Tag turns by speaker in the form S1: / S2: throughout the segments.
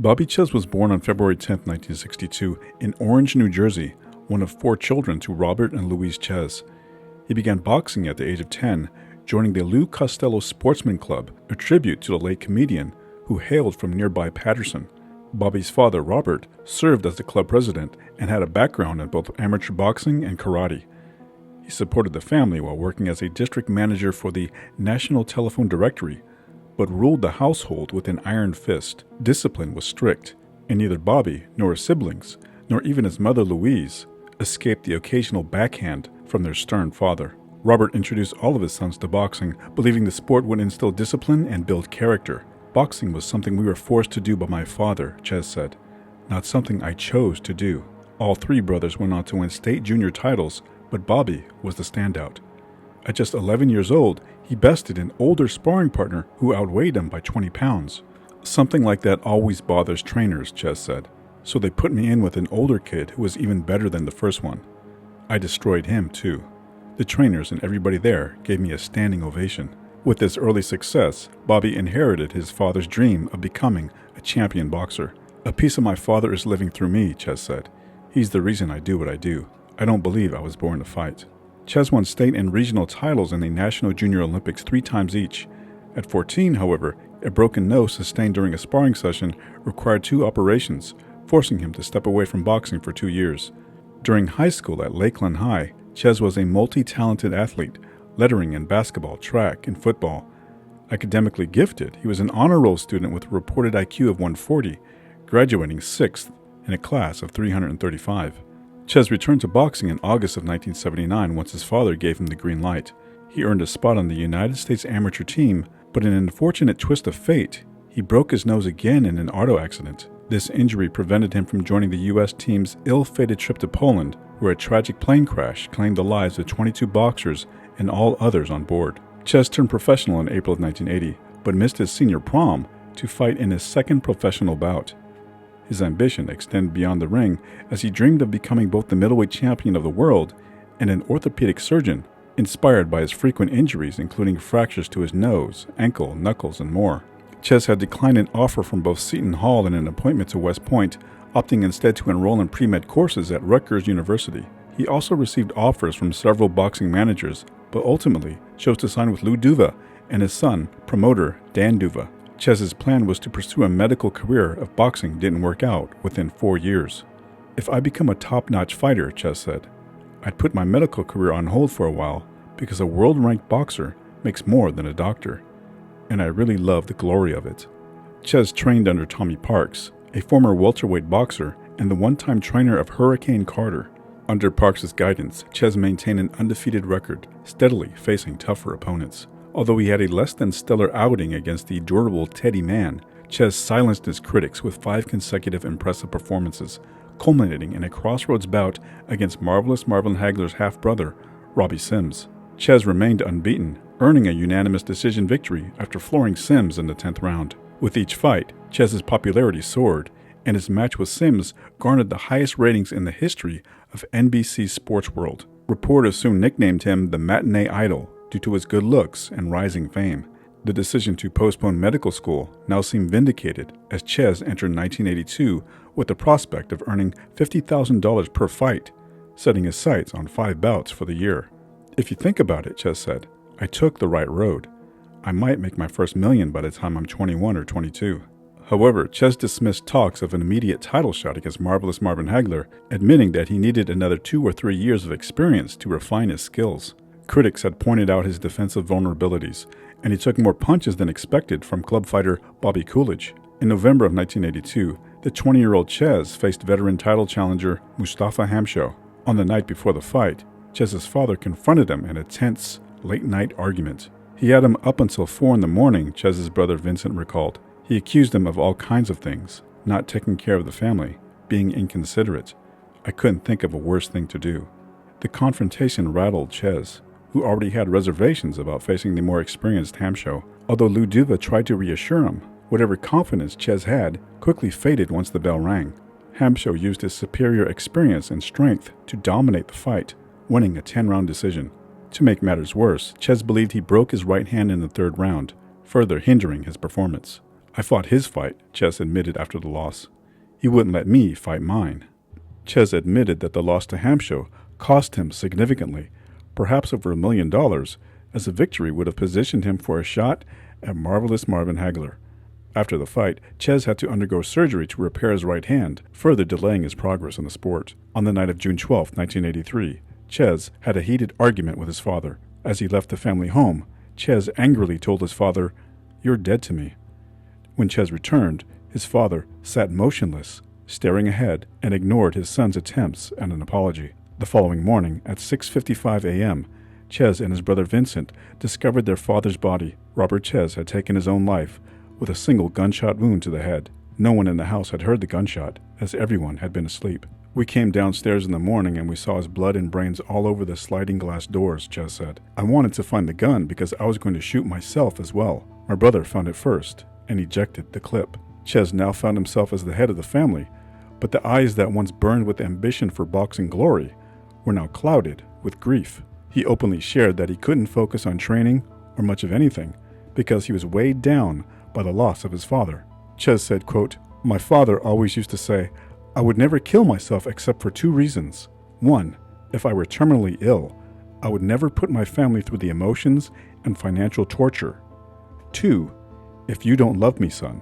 S1: Bobby Czyz was born on February 10, 1962, in Orange, New Jersey, one of 4 children to Robert and Louise Czyz. He began boxing at the age of 10, joining the Lou Costello Sportsman Club, a tribute to the late comedian who hailed from nearby Paterson. Bobby's father, Robert, served as the club president and had a background in both amateur boxing and karate. He supported the family while working as a district manager for the National Telephone Directory, but ruled the household with an iron fist. Discipline was strict, and neither Bobby nor his siblings, nor even his mother Louise, escaped the occasional backhand from their stern father. Robert introduced all of his sons to boxing, believing the sport would instill discipline and build character. Boxing was something we were forced to do by my father, Czyz said, not something I chose to do. All 3 brothers went on to win state junior titles, but Bobby was the standout. At just 11 years old, he bested an older sparring partner who outweighed him by 20 pounds. Something like that always bothers trainers, Czyz said, so they put me in with an older kid who was even better than the first one. I destroyed him, too. The trainers and everybody there gave me a standing ovation. With this early success, Bobby inherited his father's dream of becoming a champion boxer. A piece of my father is living through me, Czyz said. He's the reason I do what I do. I don't believe I was born to fight. Czyz won state and regional titles in the National Junior Olympics 3 times each. At 14, however, a broken nose sustained during a sparring session required 2 operations, forcing him to step away from boxing for 2 years. During high school at Lakeland High, Czyz was a multi-talented athlete, lettering in basketball, track, and football. Academically gifted, he was an honor roll student with a reported IQ of 140, graduating 6th in a class of 335. Czyz returned to boxing in August of 1979 once his father gave him the green light. He earned a spot on the United States amateur team, but in an unfortunate twist of fate, he broke his nose again in an auto accident. This injury prevented him from joining the U.S. team's ill-fated trip to Poland, where a tragic plane crash claimed the lives of 22 boxers and all others on board. Czyz turned professional in April of 1980, but missed his senior prom to fight in his second professional bout. His ambition extended beyond the ring as he dreamed of becoming both the middleweight champion of the world and an orthopedic surgeon, inspired by his frequent injuries including fractures to his nose, ankle, knuckles, and more. Czyz had declined an offer from both Seton Hall and an appointment to West Point, opting instead to enroll in pre-med courses at Rutgers University. He also received offers from several boxing managers, but ultimately chose to sign with Lou Duva and his son, promoter Dan Duva. Czyz's plan was to pursue a medical career if boxing didn't work out within 4 years. If I become a top-notch fighter, Czyz said, I'd put my medical career on hold for a while because a world-ranked boxer makes more than a doctor, and I really love the glory of it. Czyz trained under Tommy Parks, a former welterweight boxer and the one-time trainer of Hurricane Carter. Under Parks' guidance, Czyz maintained an undefeated record, steadily facing tougher opponents. Although he had a less than stellar outing against the durable Teddy Mann, Czyz silenced his critics with 5 consecutive impressive performances, culminating in a crossroads bout against Marvelous Marvin Hagler's half-brother, Robbie Sims. Czyz remained unbeaten, earning a unanimous decision victory after flooring Sims in the 10th round. With each fight, Czyz's popularity soared, and his match with Sims garnered the highest ratings in the history of NBC's sports world. Reporters soon nicknamed him the Matinee Idol due to his good looks and rising fame. The decision to postpone medical school now seemed vindicated as Czyz entered 1982 with the prospect of earning $50,000 per fight, setting his sights on 5 bouts for the year. If you think about it, Czyz said, I took the right road. I might make my first million by the time I'm 21 or 22. However, Czyz dismissed talks of an immediate title shot against Marvelous Marvin Hagler, admitting that he needed another 2 or 3 years of experience to refine his skills. Critics had pointed out his defensive vulnerabilities, and he took more punches than expected from club fighter Bobby Coolidge. In November of 1982, the 20-year-old Czyz faced veteran title challenger Mustafa Hamsho. On the night before the fight, Czyz's father confronted him in a tense, late-night argument. He had him up until 4 in the morning, Czyz's brother Vincent recalled. He accused him of all kinds of things, not taking care of the family, being inconsiderate. I couldn't think of a worse thing to do. The confrontation rattled Czyz, who already had reservations about facing the more experienced Hamsho. Although Lou Duva tried to reassure him, whatever confidence Czyz had quickly faded once the bell rang. Hamsho used his superior experience and strength to dominate the fight, winning a 10-round decision. To make matters worse, Czyz believed he broke his right hand in the 3rd round, further hindering his performance. I fought his fight, Czyz admitted after the loss. He wouldn't let me fight mine. Czyz admitted that the loss to Hampshire cost him significantly, perhaps over $1 million, as a victory would have positioned him for a shot at Marvelous Marvin Hagler. After the fight, Czyz had to undergo surgery to repair his right hand, further delaying his progress in the sport. On the night of June 12, 1983, Czyz had a heated argument with his father. As he left the family home, Czyz angrily told his father, "You're dead to me." When Czyz returned, his father sat motionless, staring ahead, and ignored his son's attempts at an apology. The following morning, at 6:55 a.m., Czyz and his brother Vincent discovered their father's body. Robert Czyz had taken his own life with a single gunshot wound to the head. No one in the house had heard the gunshot, as everyone had been asleep. "We came downstairs in the morning and we saw his blood and brains all over the sliding glass doors," Czyz said. "I wanted to find the gun because I was going to shoot myself as well. My brother found it first and ejected the clip." Czyz now found himself as the head of the family, but the eyes that once burned with ambition for boxing glory were now clouded with grief. He openly shared that he couldn't focus on training or much of anything because he was weighed down by the loss of his father. Czyz said, quote, "My father always used to say, I would never kill myself except for 2 reasons. 1, if I were terminally ill, I would never put my family through the emotions and financial torture. 2, if you don't love me, son,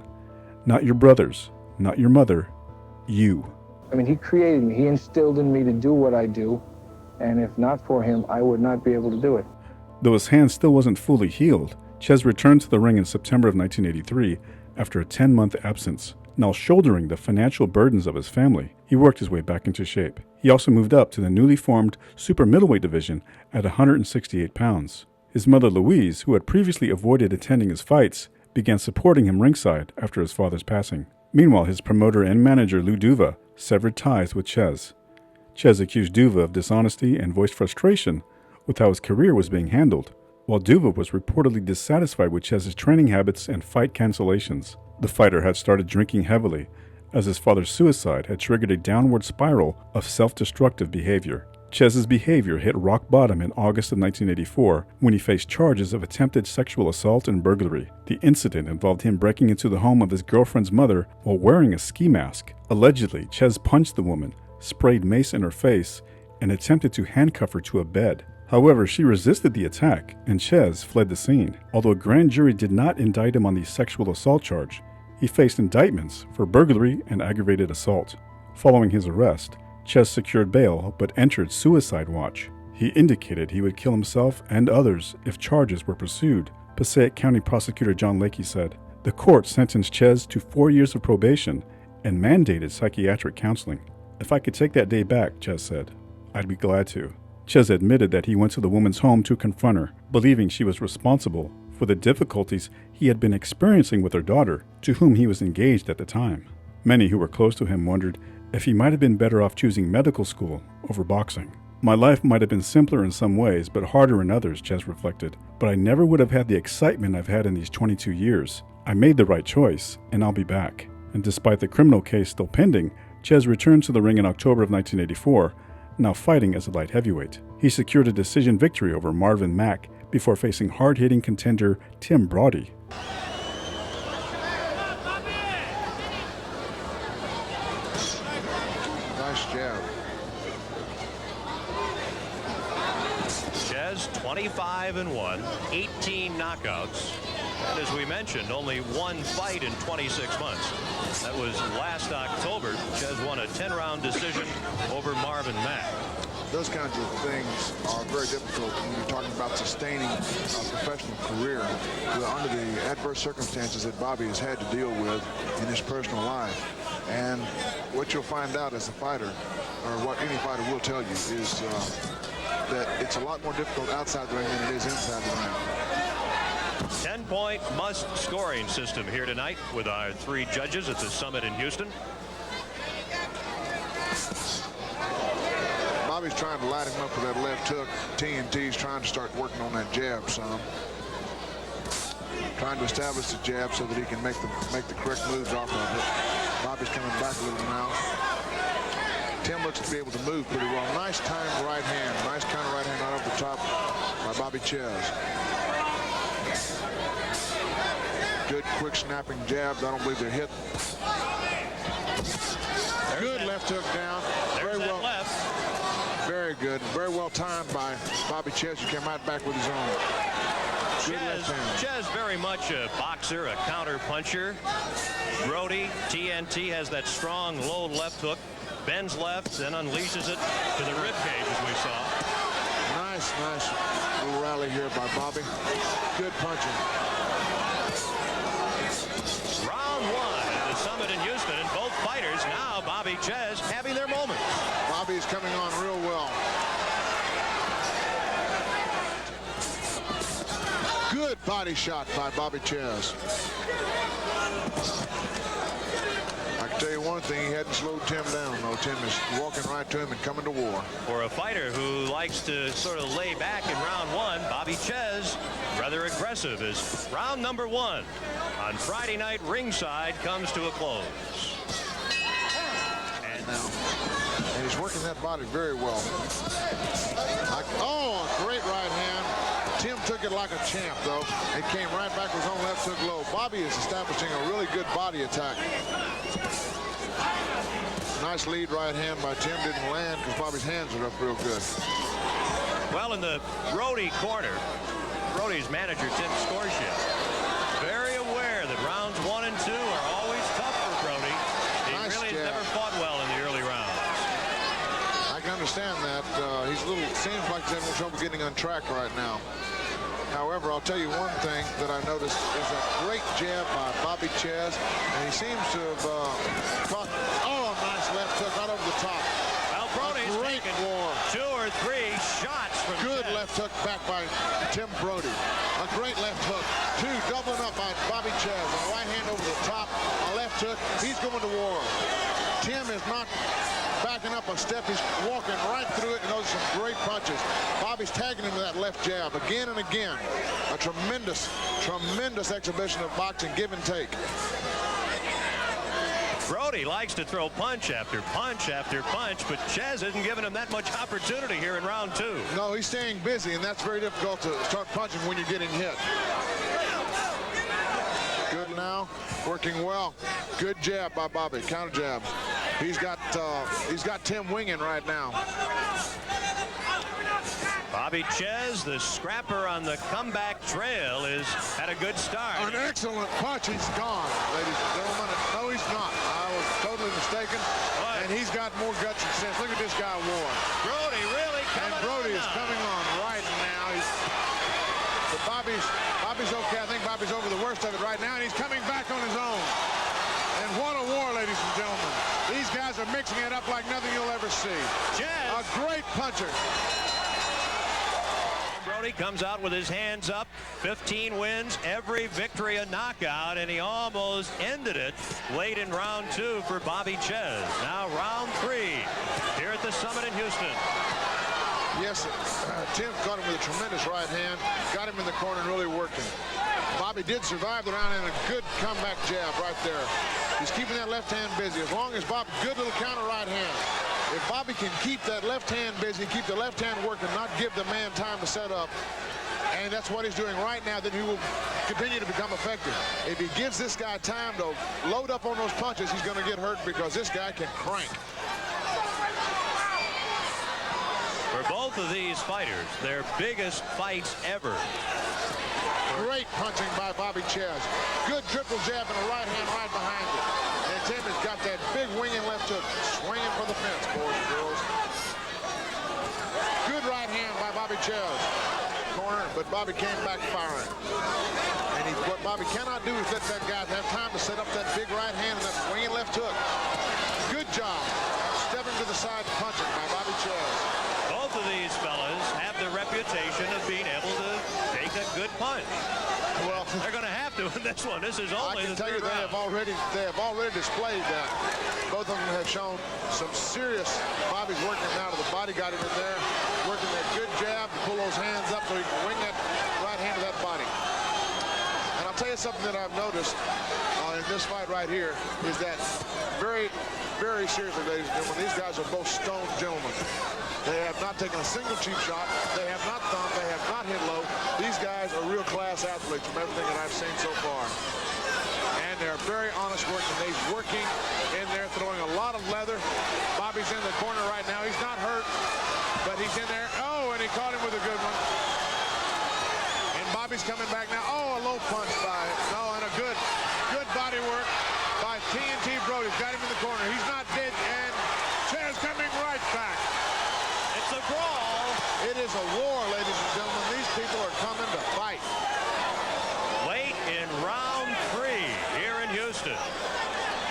S1: not your brothers, not your mother, you."
S2: I mean, he created me. He instilled in me to do what I do, and if not for him, I would not be able to do it.
S1: Though his hand still wasn't fully healed, Czyz returned to the ring in September of 1983 after a 10-month absence. Now shouldering the financial burdens of his family, he worked his way back into shape. He also moved up to the newly formed super middleweight division at 168 pounds. His mother Louise, who had previously avoided attending his fights, began supporting him ringside after his father's passing. Meanwhile, his promoter and manager Lou Duva severed ties with Czyz. Czyz accused Duva of dishonesty and voiced frustration with how his career was being handled, while Duva was reportedly dissatisfied with Czyz's training habits and fight cancellations. The fighter had started drinking heavily, as his father's suicide had triggered a downward spiral of self-destructive behavior. Czyz's behavior hit rock bottom in August of 1984 when he faced charges of attempted sexual assault and burglary. The incident involved him breaking into the home of his girlfriend's mother while wearing a ski mask. Allegedly, Czyz punched the woman, sprayed mace in her face, and attempted to handcuff her to a bed. However, she resisted the attack, and Czyz fled the scene. Although a grand jury did not indict him on the sexual assault charge, he faced indictments for burglary and aggravated assault. Following his arrest, Czyz secured bail but entered suicide watch. He indicated he would kill himself and others if charges were pursued. Passaic County Prosecutor John Lakey said, "The court sentenced Czyz to 4 years of probation and mandated psychiatric counseling. If I could take that day back," Czyz said, "I'd be glad to." Czyz admitted that he went to the woman's home to confront her, believing she was responsible for the difficulties he had been experiencing with her daughter, to whom he was engaged at the time. Many who were close to him wondered if he might have been better off choosing medical school over boxing. "My life might have been simpler in some ways, but harder in others," Czyz reflected. "But I never would have had the excitement I've had in these 22 years. I made the right choice, and I'll be back." And despite the criminal case still pending, Czyz returned to the ring in October of 1984, now fighting as a light heavyweight. He secured a decision victory over Marvin Mack before facing hard-hitting contender Tim Brody.
S3: Nice jab.
S4: Czyz 25-1, 18 knockouts. And as we mentioned, only 1 fight in 26 months. That was last October. Czyz won a 10-round decision over Marvin Mack.
S3: Those kinds of things are very difficult when you're talking about sustaining a professional career under the adverse circumstances that Bobby has had to deal with in his personal life. And what you'll find out as a fighter, or what any fighter will tell you, is that it's a lot more difficult outside the ring than it is inside the ring.
S4: 10-point must scoring system here tonight with our 3 judges at the Summit in Houston.
S3: Bobby's trying to light him up with that left hook. TNT's trying to start working on that jab some. Trying to establish the jab so that he can make the correct moves off of it. Bobby's coming back a little now. Tim looks to be able to move pretty well. Nice timed right hand. Nice counter right hand right off the top by Bobby Czyz. Good quick snapping jabs. I don't believe they're hit. Good left hook down. Very well. Very good. Very well timed by Bobby Czyz, who came right back with his own.
S4: Czyz very much a boxer, a counter puncher. Brody, TNT, has that strong low left hook, bends left, then unleashes it to the rib cage, as we saw.
S3: Nice little rally here by Bobby. Good punching.
S4: Round one at the Summit in Houston, and both fighters now, Bobby Czyz, having their moments.
S3: Bobby is coming on real well. Good body shot by Bobby Czyz. I can tell you one thing, he hadn't slowed Tim down. No, Tim is walking right to him and coming to war.
S4: For a fighter who likes to sort of lay back in round one, Bobby Czyz, rather aggressive, as round number one on Friday night ringside comes to a close.
S3: And he's working that body very well. Oh, a great right hand. Tim took it like a champ, though. It came right back with his own left hook low. Bobby is establishing a really good body attack. Nice lead right hand by Tim. Didn't land because Bobby's hands are up real good.
S4: Well, in the Brody corner, Brody's manager, Tim Scorsia, very aware that rounds 1 and 2 are always tough for Brody. He really has never fought well in the early rounds.
S3: I can understand that. He's a little, seems like he's having trouble getting on track right now. However, I'll tell you one thing that I noticed is a great jab by Bobby Czyz, and he seems to have caught, oh, a nice left hook right over the top.
S4: Well, Brody's taken 2 or 3 shots from
S3: good
S4: Czyz.
S3: left hook back by Tim Brody. A great left hook. 2 doubling up by Bobby Czyz. A right hand over the top, a left hook. He's going to war. Tim is not backing up a step. He's walking right through it, and those are some great punches. Bobby's tagging him with that left jab again and again. A tremendous exhibition of boxing, give and take.
S4: Brody likes to throw punch after punch after punch, but Czyz isn't giving him that much opportunity here in round 2.
S3: No, he's staying busy, and that's very difficult to start punching when you're getting hit. Good now, working well. Good jab by Bobby, counter jab. He's got Tim winging right now.
S4: Bobby Czyz, the scrapper on the comeback trail, is at a good start.
S3: An excellent punch. He's gone, ladies and gentlemen. No, he's not. I was totally mistaken.
S4: What?
S3: And he's got more guts and sense. Look at this guy, War.
S4: Brody really coming on.
S3: And Brody is
S4: now.
S3: coming on right now. But Bobby's okay. I think Bobby's over the worst of it right now, and he's coming back on his own. And what a war, ladies and gentlemen. These guys are mixing it up like nothing you'll ever see.
S4: Czyz.
S3: A great puncher.
S4: Brody comes out with his hands up. 15 wins, every victory a knockout, and he almost ended it late in round 2 for Bobby Czyz. Now round 3 here at the Summit in Houston.
S3: Yes, Tim caught him with a tremendous right hand, got him in the corner and really working. Bobby did survive the round, and a good comeback jab right there. He's keeping that left hand busy. As long as Bobby, good little counter right hand. If Bobby can keep that left hand busy, keep the left hand working, not give the man time to set up, and that's what he's doing right now, then he will continue to become effective. If he gives this guy time to load up on those punches, he's going to get hurt because this guy can crank.
S4: For both of these fighters, their biggest fights ever.
S3: Great punching by Bobby Czyz. Good triple jab and a right hand right behind it. And Tim has got that big winging left hook, swinging for the fence, boys and girls. Good right hand by Bobby Czyz. Corner, but Bobby came back firing. And what Bobby cannot do is let that guy have time to set up that big right hand and that swinging left hook. Good job. Stepping to the side and punching by Bobby Czyz.
S4: Both of these fellas have the reputation of being able to take a good punch. Well, they're going to have to in this one. This is only
S3: I can tell you they have already displayed that. Both of them have shown some serious. Bobby's working him out of the body, got him in there, working that good jab to pull those hands up so he can wing that right hand to that body. And I'll tell you something that I've noticed in this fight right here is that very, very seriously, ladies and gentlemen, these guys are both stone gentlemen. They have not taken a single cheap shot. They have not thumped. They have not hit low. These guys are real class athletes from everything that I've seen so far. there, very honest working. He's working in there, throwing a lot of leather. Bobby's in the corner right now. He's not hurt, but he's in there. Oh, and he caught him with a good one. And Bobby's coming back now. Oh, a low punch by, no, and a good body work by TNT Brody's got him in the corner. He's not dead, and Czyz coming right back.
S4: It's a brawl.
S3: It is a war, ladies and gentlemen. These people are coming to fight.
S4: Late in round 3 here in Houston.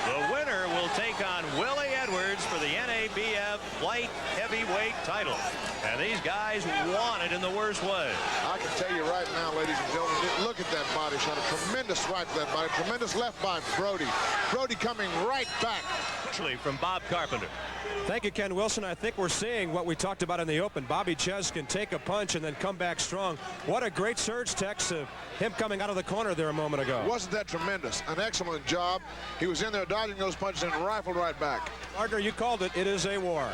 S4: The winner will take on Willie Edwards for the NABF light heavyweight title. And these guys want it in the worst way.
S3: I can tell you right now, ladies and gentlemen, look at that body shot. A tremendous right to that body. Tremendous left by Brody. Brody coming right back.
S4: Actually, from Bob Carpenter.
S5: Thank you, Ken Wilson. I think we're seeing what we talked about in the open. Bobby Czyz can take a punch and then come back strong. What a great surge, Tex, of him coming out of the corner there a moment ago.
S3: Wasn't that tremendous? An excellent job. He was in there dodging those punches and rifled right back.
S5: Gardner, you called it. It is a war.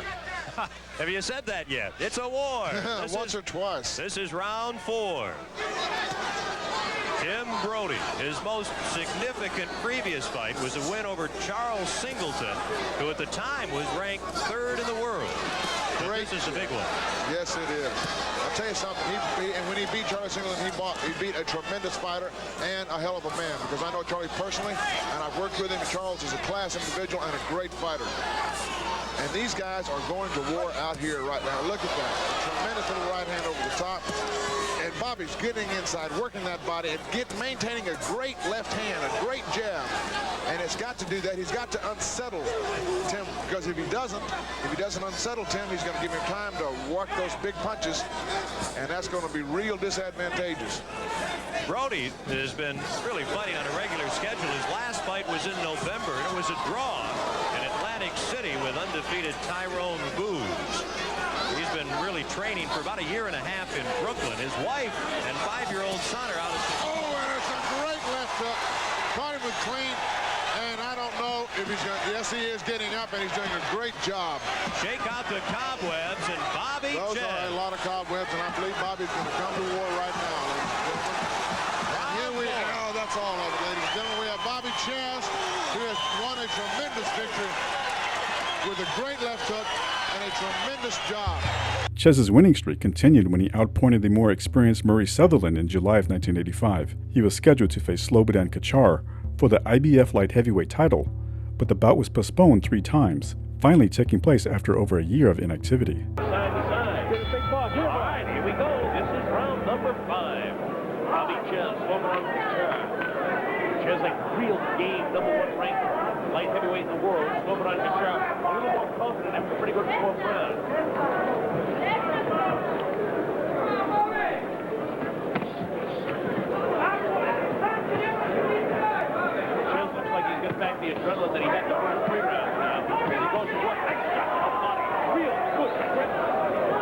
S4: Have you said that yet? It's a war.
S3: Once or twice.
S4: This is round 4. Tim Brody, his most significant previous fight was a win over Charles Singleton, who at the time was ranked 3rd in the world. This is the big one.
S3: Yes, it is. I'll tell you something. And when he beat Charlie Singleton, he beat a tremendous fighter and a hell of a man. Because I know Charlie personally, and I've worked with him. Charles is a class individual and a great fighter. And these guys are going to war out here right now. Look at that. A tremendous little right hand over the top. And Bobby's getting inside, working that body, and maintaining a great left hand, a great jab. And it's got to do that. He's got to unsettle Tim, because if he doesn't unsettle Tim, he's going to give him time to work those big punches, and that's going to be real disadvantageous.
S4: Brody has been really fighting on a regular schedule. His last fight was in November, and it was a draw in Atlantic City with undefeated Tyrone Booz. He's been really training for about a year and a half in Brooklyn. His wife and 5-year-old son are out of...
S3: Oh, and it's a great left hook. Caught him with clean, and I don't know if he's going to... Yes, he is getting up, and he's doing a great job.
S4: Shake out the cobwebs, and Bobby
S3: Those
S4: Czyz.
S3: are a lot of cobwebs, and I believe Bobby's going to come to war right now, ladies and gentlemen. And here we go. That's all of it, ladies and gentlemen. We have Bobby Czyz, who has won a tremendous victory with a great left hook and a tremendous job.
S1: Czyz's winning streak continued when he outpointed the more experienced Murray Sutherland in July of 1985. He was scheduled to face Slobodan Kačar for the IBF light heavyweight title, but the bout was postponed 3 times, finally taking place after over a year of inactivity.
S6: Side to side. All right, here we go. This is round number 5. Bobby Czyz, Slobodan Kačar. Czyz, a real game, #1 ranked light heavyweight in the world. Slobodan Kačar, a little more confident after a pretty good 4th round. Czyz looks like he's got back the adrenaline that he had in the first 3 rounds now. He goes to work. Nice shot to the body. Real good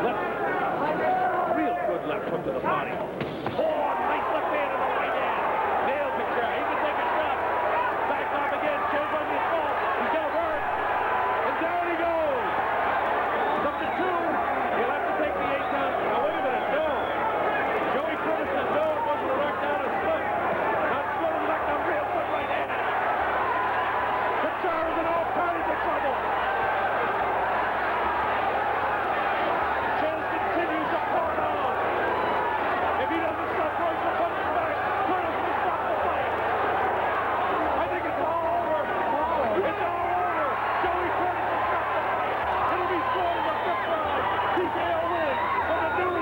S6: left. Real good left hook to the body. Oh, nice left hand to the right hand. Nailed Kačar. He can take a shot. Back off again. Czyz on the assault. He's going to work. And down he goes. It's up to 2. He'll have to take the 8 count. Now, wait a minute. No. Joey Curtis says no. It wasn't a knockdown. It's split. Not split. It's knockdown. Real good right hand. Kačar is in all kinds of trouble. Czyz continues to pour on. If he doesn't stop throwing the punches back, Curtis will stop the fight. I think it's all over. It's all over. Joey Curtis will stop the fight. It'll be scored in the 5th round. TKO win for the new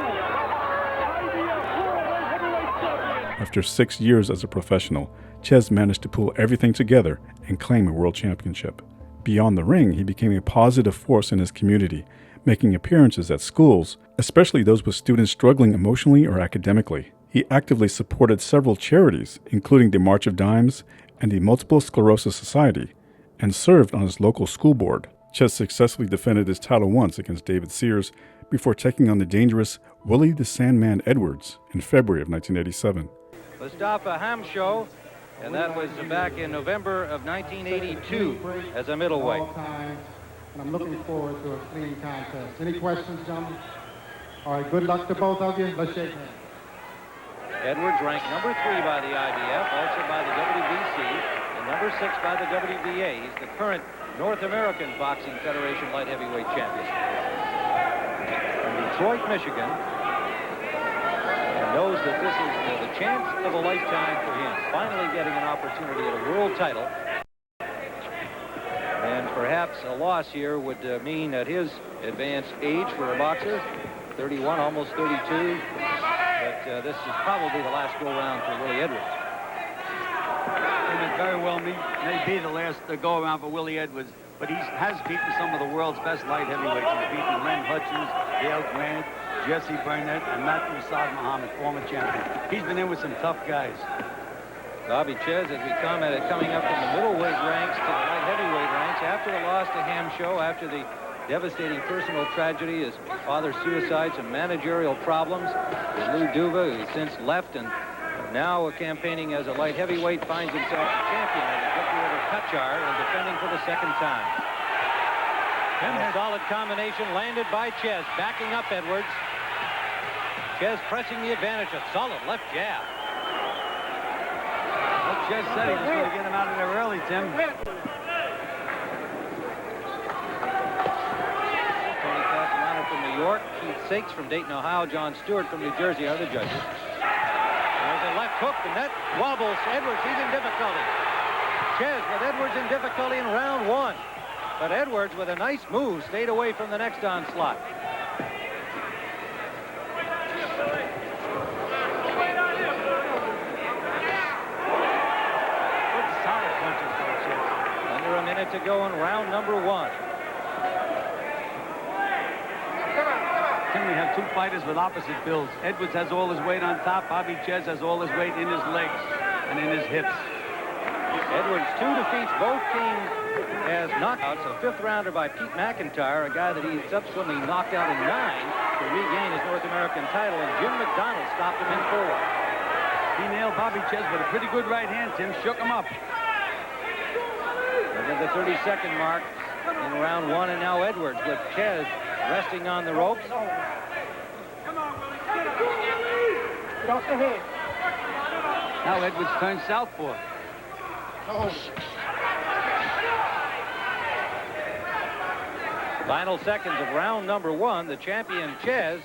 S6: IBF World Light Heavyweight Champion.
S1: After 6 years as a professional, Czyz managed to pull everything together and claim a world championship. Beyond the ring, he became a positive force in his community, making appearances at schools, especially those with students struggling emotionally or academically. He actively supported several charities, including the March of Dimes and the Multiple Sclerosis Society, and served on his local school board. Czyz successfully defended his title once against David Sears before taking on the dangerous Willie the Sandman Edwards in February of 1987.
S7: Mustafa Hamsho, and that was back in November of 1982 as a middleweight.
S8: And I'm looking forward to a clean contest. Any questions, gentlemen? All right, good luck to both of you. Let's shake hands.
S7: Edwards ranked #3 by the IBF, also by the WBC, and number 6 by the WBA. He's the current North American Boxing Federation light heavyweight champion. From Detroit, Michigan. And knows that this is the chance of a lifetime for him. Finally getting an opportunity at a world title. And perhaps a loss here would mean at his advanced age for a boxer, 31, almost 32. But this is probably the last go-around for Willie Edwards.
S9: It very well may be the last go-around for Willie Edwards, but he has beaten some of the world's best light heavyweights. He's beaten Len Hutchins, Dale Grant, Jesse Burnett, and Matthew Saad Muhammad, former champion. He's been in with some tough guys.
S7: Bobby Czyz, as we commented, coming up from the middleweight ranks to the light heavyweight ranks after the loss to Ham Show, after the devastating personal tragedy, his father's suicide, some managerial problems. With Lou Duva, who since left and now campaigning as a light heavyweight, finds himself a champion in the victory over Kachar and defending for the second time. And a solid combination landed by Czyz, backing up Edwards. Czyz pressing the advantage, a solid left jab.
S9: Well, Czyz said he was going to get him out of there early, Tim.
S7: Tony Castellano from New York, Keith Sakes from Dayton, Ohio, John Stewart from New Jersey are the judges. There's a left hook, and that wobbles Edwards. He's in difficulty. Czyz with Edwards in difficulty in round 1. But Edwards, with a nice move, stayed away from the next onslaught. Under a minute to go in round number 1.
S9: Tim, we have two fighters with opposite builds. Edwards has all his weight on top. Bobby Czyz has all his weight in his legs and in his hips.
S7: Edwards, 2 defeats, both came as knockouts. A 5th rounder by Pete McIntyre, a guy that he subsequently knocked out in 9 to regain his North American title, and Jim McDonald stopped him in 4.
S9: He nailed Bobby Czyz with a pretty good right hand, Tim. Shook him up.
S7: Look at the 30-second mark in round 1, and now Edwards with Czyz resting on the ropes.
S8: Come on, Willie. Get off the head.
S9: Now Edwards turns southpaw.
S7: Final seconds of round number 1. The champion Czyz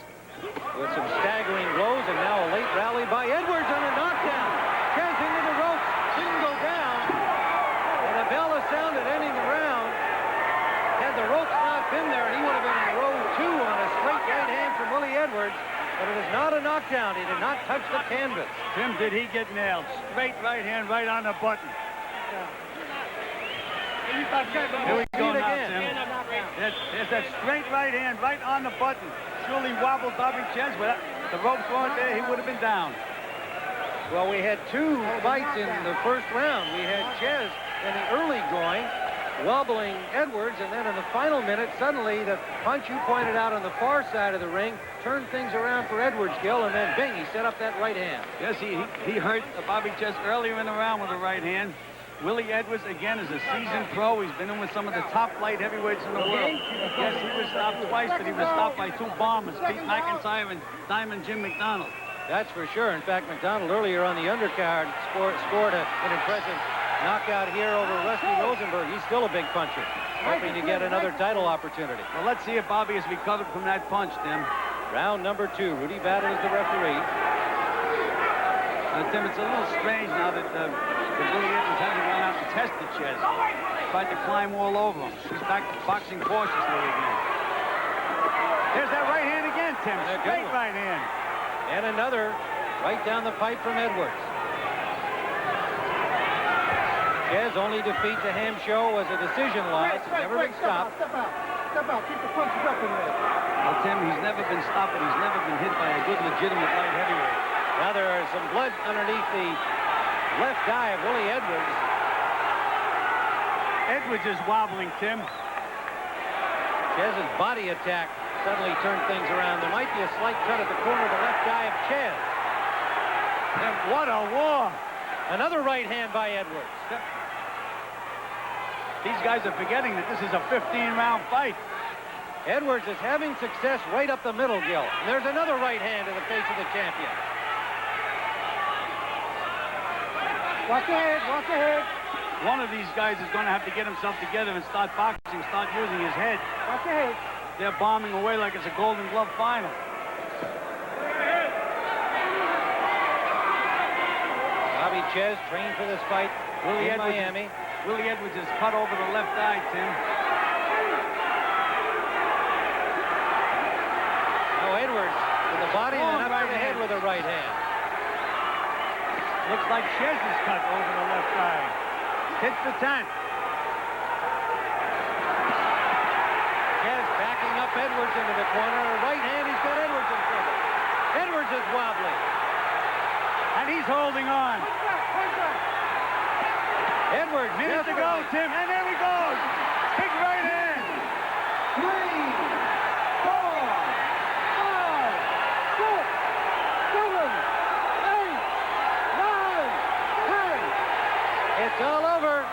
S7: with some staggering blows, and now a late rally by Edwards and a knockdown. Czyz into the ropes, didn't go down. And a bell is sounded ending the round. Had the ropes not been there, he would have been in row 2 on a straight right hand from Willie Edwards. But it is not a knockdown. He did not touch the canvas.
S9: Tim, did he get nailed? Straight right hand right on the button. Here we go now, Tim. There's that straight right hand right on the button. Surely wobbled Bobby Czyz, but the ropes weren't there. He would have been down.
S7: Well, we had 2 fights in the first round. We had Czyz in the early going, wobbling Edwards, and then in the final minute, suddenly the punch you pointed out on the far side of the ring turned things around for Edwards, Gil, and then bing, he set up that right hand.
S9: Yes, he hurt Bobby Czyz earlier in the round with a right hand. Willie Edwards, again, is a seasoned pro. He's been in with some of the top light heavyweights in the world. Yes, he was stopped twice, but he was stopped by 2 bombers, Pete McIntyre and Diamond Jim McDonald.
S7: That's for sure. In fact, McDonald earlier on the undercard scored an impressive knockout here over Rusty Rosenberg. He's still a big puncher, hoping to get another title opportunity.
S9: Well, let's see if Bobby has recovered from that punch, Tim.
S7: Round number 2. Rudy Battle is the referee.
S9: Tim, it's a little strange now that Willie Edwards hasn't gone out and tested Czyz. Tried to climb all over him. He's back boxing cautiously again. There's that right hand again, Tim. Straight right hand.
S7: And another right down the pipe from Edwards. Czyz only defeat to Ham Show was a decision loss. He's never been stopped.
S8: Step out. Step out. Keep the punches up in there.
S9: Well, Tim, he's never been stopped, but he's never been hit by a good, legitimate light heavyweight.
S7: Now there is some blood underneath the left eye of Willie Edwards.
S9: Edwards is wobbling, Tim.
S7: Czyz's body attack suddenly turned things around. There might be a slight cut at the corner of the left eye of Czyz.
S9: And what a war!
S7: Another right hand by Edwards.
S9: These guys are forgetting that this is a 15-round fight.
S7: Edwards is having success right up the middle, Gil. And there's another right hand in the face of the champion.
S8: Watch ahead. Watch ahead.
S9: one of these guys is going to have to get himself together and start boxing, start using his head. Okay. They're bombing away like it's a Golden Glove final.
S7: Bobby Czyz trained for this fight in Miami.
S9: Willie Edwards is cut over the left eye, Tim.
S7: Now Edwards with the body and up to the head with the right hand.
S9: Looks like Czyz is cut over the left eye. Hits the tent.
S7: Czyz backing up Edwards into the corner. Right hand, he's got Edwards in trouble. Edwards is wobbly.
S9: And he's holding on.
S7: Edwards,
S9: Minute to go, Tim. And there he goes. Big right hand. 3, 4, 5, 6, 7, 8, 9, 10.
S7: It's all over.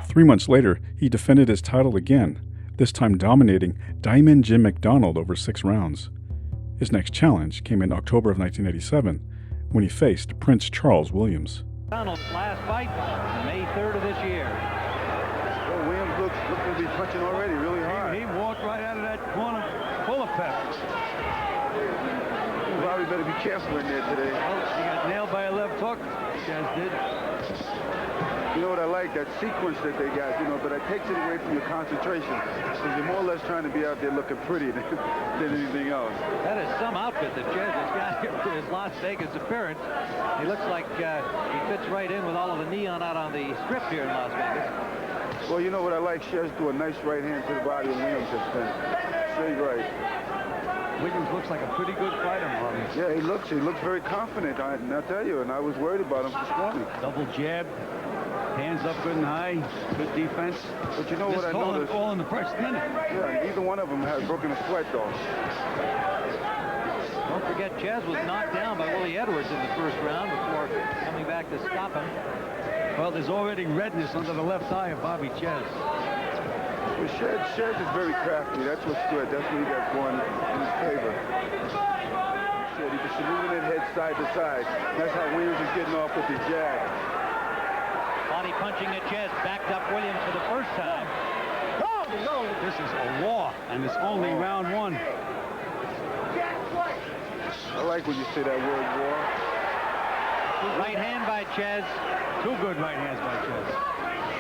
S1: Three months later, he defended his title again, this time dominating Diamond Jim McDonald over 6 rounds. His next challenge came in October of 1987 when he faced Prince Charles Williams.
S7: McDonald's last fight, May 3rd of this year.
S10: Well, Williams looks to be punching already really hard.
S9: He walked right out of that corner full of pep.
S10: Bobby better be careful in there today.
S9: Well, he got nailed by a left hook. Czyz did.
S10: You know what I like? That sequence that they got, you know, but it takes it away from your concentration. Because you're more or less trying to be out there looking pretty than anything else.
S7: That is some outfit that Czyz has got here for his Las Vegas appearance. He looks like he fits right in with all of the neon out on the strip here in Las Vegas.
S10: Well, you know what I like? Czyz do a nice right hand to the body of Williams just then. Straight right.
S9: Williams looks like a pretty good fighter, Marvin.
S10: Yeah, he looks very confident, I tell you, and I was worried about him this morning.
S9: Double jab. Hands up good and high. Good defense.
S10: But you know what I noticed?
S9: All in the first minute.
S10: Yeah, neither one of them has broken a sweat, though.
S7: Don't forget, Czyz was knocked down by Willie Edwards in the first round before coming back to stop him.
S9: Well, there's already redness under the left eye of Bobby Czyz.
S10: Well, Czyz is very crafty. That's what's good. That's what he got going in his favor. He was moving that head side to side. That's how Williams is getting off with his jab.
S7: Body punching at Czyz, backed up Williams for the first time.
S9: This is a war, and it's only round 1.
S10: I like when you say that word, war.
S7: Right hand by Czyz.
S9: 2 good right hands by Czyz.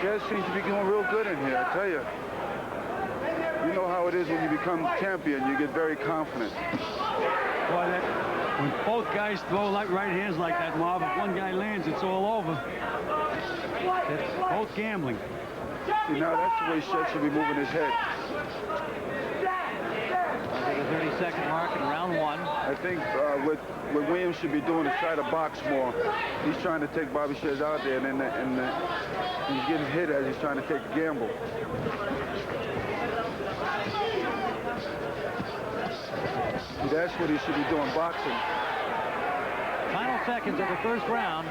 S10: Czyz seems to be going real good in here, I tell you. You know how it is when you become champion, you get very confident.
S9: Boy, when both guys throw right hands like that, Marv, if one guy lands, it's all over. It's both gambling.
S10: See, now that's the way Czyz should be moving his head.
S7: Under the 30-second mark in round 1.
S10: I think what Williams should be doing is try to box more. He's trying to take Bobby Czyz out there, and he's getting hit as he's trying to take a gamble. See, that's what he should be doing, boxing.
S7: Final seconds of the first round.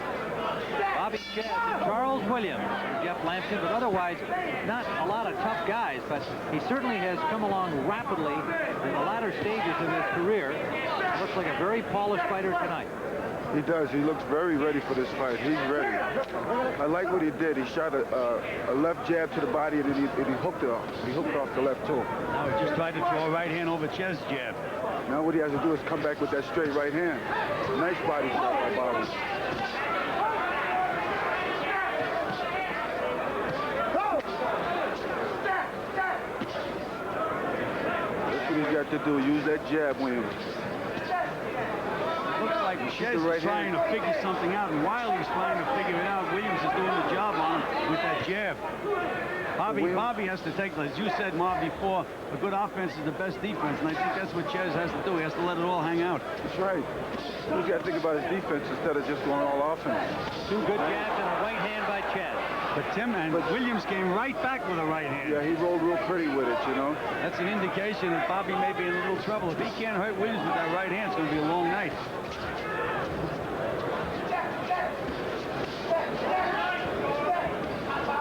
S7: Bobby Czyz and Charles Williams and Jeff Lampkin, but otherwise not a lot of tough guys, but he certainly has come along rapidly in the latter stages of his career. Looks like a very polished fighter tonight.
S10: He does. He looks very ready for this fight. He's ready. I like what he did. He shot a left jab to the body, and then he hooked it off. He hooked off the left toe.
S9: Now he just tried to throw a right hand over Czyz jab.
S10: Now what he has to do is come back with that straight right hand. Nice body shot by Bobby. That's what he's got to do. Use that jab, Williams.
S9: Looks like Czyz is trying to figure something out, and while he's trying to figure it out, Williams is doing the job on him with that jab. Bobby has to take, as you said, Marv, before, a good offense is the best defense, and I think that's what Czyz has to do. He has to let it all hang out.
S10: That's right. He's got to think about his defense instead of just going all offense.
S7: 2 good jabs and a right hand by Czyz.
S9: But Williams came right back with a right hand.
S10: Yeah, he rolled real pretty with it, you know.
S9: That's an indication that Bobby may be in a little trouble. If he can't hurt Williams with that right hand, it's going to be a long night.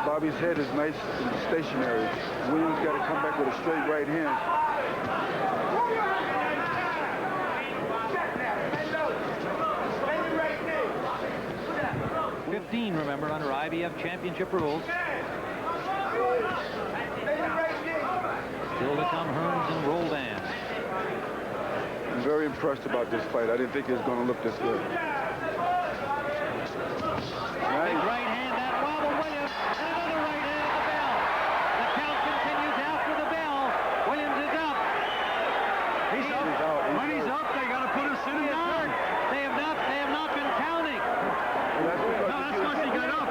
S10: Bobby's head is nice and stationary. Williams got to come back with a straight right hand.
S7: 15, remember, under IBF championship rules. Still to come, Hearns and Roldan.
S10: I'm very impressed about this fight. I didn't think it was going to look this good.
S7: Big right hand, that wobble Williams, and another right hand at the bell. The count continues after the bell. Williams is up.
S9: He's up. When he's up, they got to put him sitting down.
S7: They have not been counting.
S9: No, that's because he got up.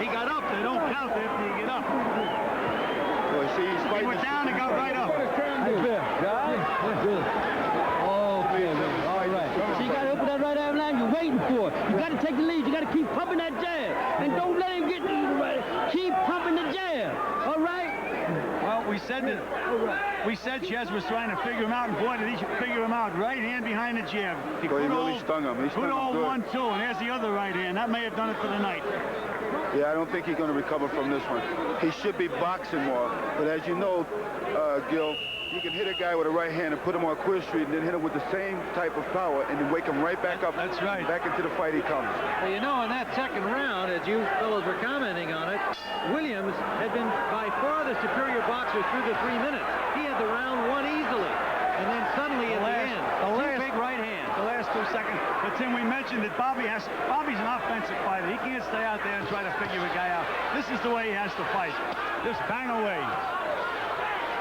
S9: He got up. They don't count after you get up.
S10: Well, see, he's fighting.
S9: He went down and got right up.
S11: All right. So you got to open that right arm line. You're waiting for it. You got to take the lead. You got to keep pumping that jab. And don't let him get to you right. Keep pumping the jab. All right?
S9: Well, we said Czyz was trying to figure him out, and boy, did he figure him out. Right hand behind the jab.
S10: He really stung him. He stung him good.
S9: 1-2, and there's the other right hand. That may have done it for the night.
S10: Yeah, I don't think he's going to recover from this one. He should be boxing more. But as you know, Gil, you can hit a guy with a right hand and put him on Quill Street and then hit him with the same type of power and then wake him right back up.
S9: That's right.
S10: Back into the fight he comes.
S7: Well, you know, in that second round, as you fellows were commenting on it, Williams had been by far the superior boxer through the 3 minutes. He had the round won easily. And then suddenly at the end, two big right hands.
S9: The last 2 seconds. But Tim, we mentioned that Bobby's an offensive fighter. He can't stay out there and try to figure a guy out. This is the way he has to fight. Just bang away.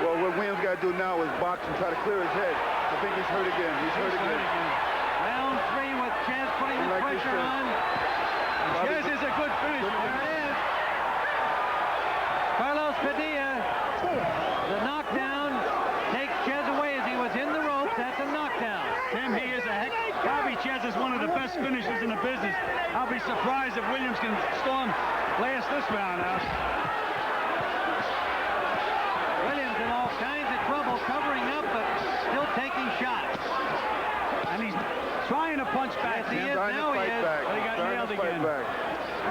S10: Well, what Williams got to do now is box and try to clear his head. I think he's hurt again. He's hurt again.
S7: Round 3 with Czyz putting the pressure on.
S9: Czyz is a good finisher.
S7: There it is. Carlos Padilla, the knockdown, takes Czyz away as he was in the ropes. That's a knockdown.
S9: Tim, he is a heck. Bobby Czyz is one of the best finishers in the business. I'll be surprised if Williams can storm last this round out.
S7: Williams in all kinds of trouble, covering up, but still taking shots.
S9: And he's trying to punch back.
S7: Yes, he is. Now he is.
S9: But he got nailed again.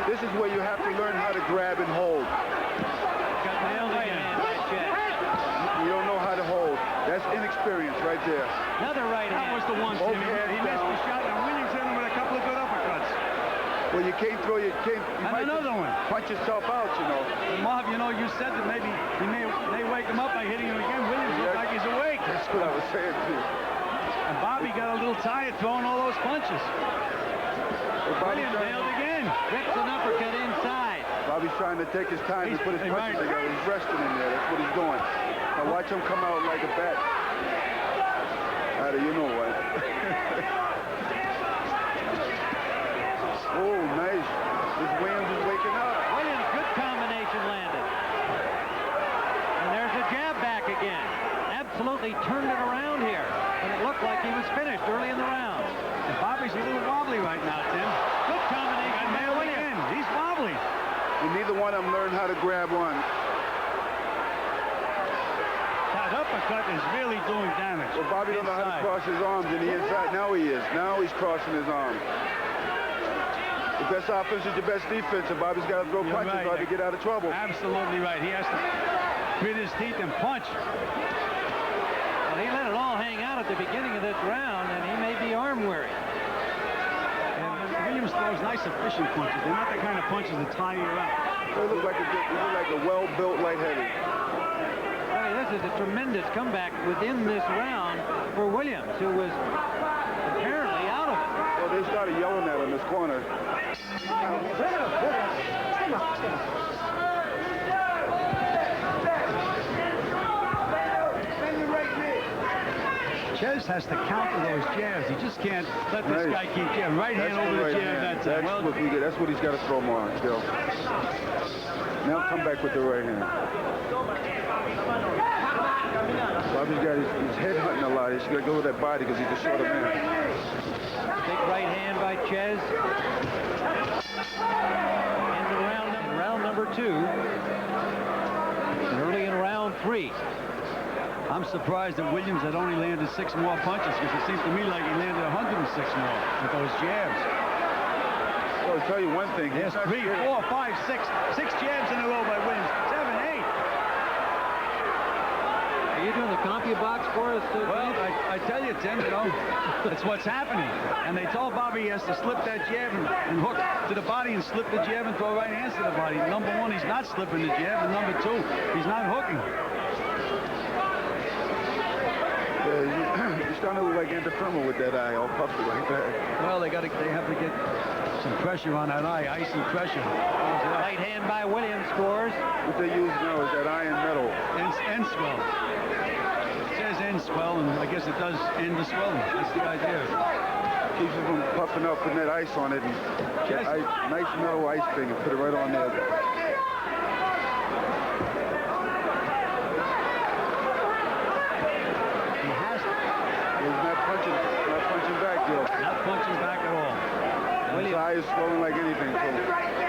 S10: This is where you have to learn how to grab and hold.
S7: Got nailed again by Czyz.
S10: You don't know how to hold. That's inexperience right there.
S7: Another right hand.
S9: That was the one, Tim. He missed the shot, and Williams hit him with a couple of good uppercuts.
S10: Well, you can't throw your... You might
S9: another one.
S10: Punch yourself out, you know.
S9: And Marv, you know, you said that maybe he may wake him up by hitting him again. Williams looks like he's awake.
S10: That's what I was saying, too.
S9: And Bobby got a little tired throwing all those punches. Williams nailed again.
S7: Rips an uppercut inside.
S10: Bobby's trying to take his time and put his punches together. He's resting in there. That's what he's doing. Now watch him come out like a bat. You know what? Oh, nice. This Williams is waking up.
S7: Williams, good combination landed. And there's a jab back again. Absolutely turned it around here. And it looked like he was finished early in the round.
S9: And Bobby's a little wobbly right now, Tim.
S7: Good combination.
S9: Nailed again. He's wobbly.
S10: And neither one of them learned how to grab one.
S9: That uppercut is really doing damage.
S10: Well, Bobby don't know how to cross his arms in the inside. Now he is. Now he's crossing his arms. The best offense is your best defense, and Bobby's got to throw punches in order to get out of trouble.
S9: Absolutely right. He has to grit his teeth and punch.
S7: Well, he let it all hang out at the beginning of this round, and he may be arm weary.
S9: And Williams throws nice, efficient punches. They're not the kind of punches that tire you out.
S10: They look like a well-built light heavy.
S7: This is a tremendous comeback within this round for Williams, who was apparently out of it.
S10: Well, they started yelling at him in this corner.
S9: Czyz has to counter those jabs. He just can't let this guy keep jabbing. Right hand over the jab.
S10: That's what he's got to throw more on, Gil. Now come back with the right hand. Bobby's got his head hunting a lot. He's got to go with that body because he's a shorter man.
S7: Big right hand by Czyz. In round number 2. Early in round 3.
S9: I'm surprised that Williams had only landed 6 more punches, because it seems to me like he landed 106 more with those jabs.
S10: Well, I'll tell you one thing.
S9: Yes, 3, 4, 5, 6. 6 jabs in a row by Williams. 7, 8.
S7: He Are you doing the CompuBox for us?
S9: Well, I tell you, Tim, you know, that's what's happening. And they told Bobby he has to slip that jab and hook to the body and slip the jab and throw right hands to the body. Number one, he's not slipping the jab, and number two, he's not hooking.
S10: Yeah, you're starting to look like Antifirma with that eye all puffy like that.
S9: Well, they have to get some pressure on that eye, icy pressure.
S7: Right hand by Williams scores.
S10: What they use now is that iron metal.
S9: End swell. It says end swell, and I guess it does end the swelling. That's the idea.
S10: Keeps it from puffing up, putting that ice on it, and nice metal ice thing, and put it right on there.
S9: He has to.
S10: He's not punching back, Joe.
S9: Not punching back at all.
S10: His eye is swelling like anything. So.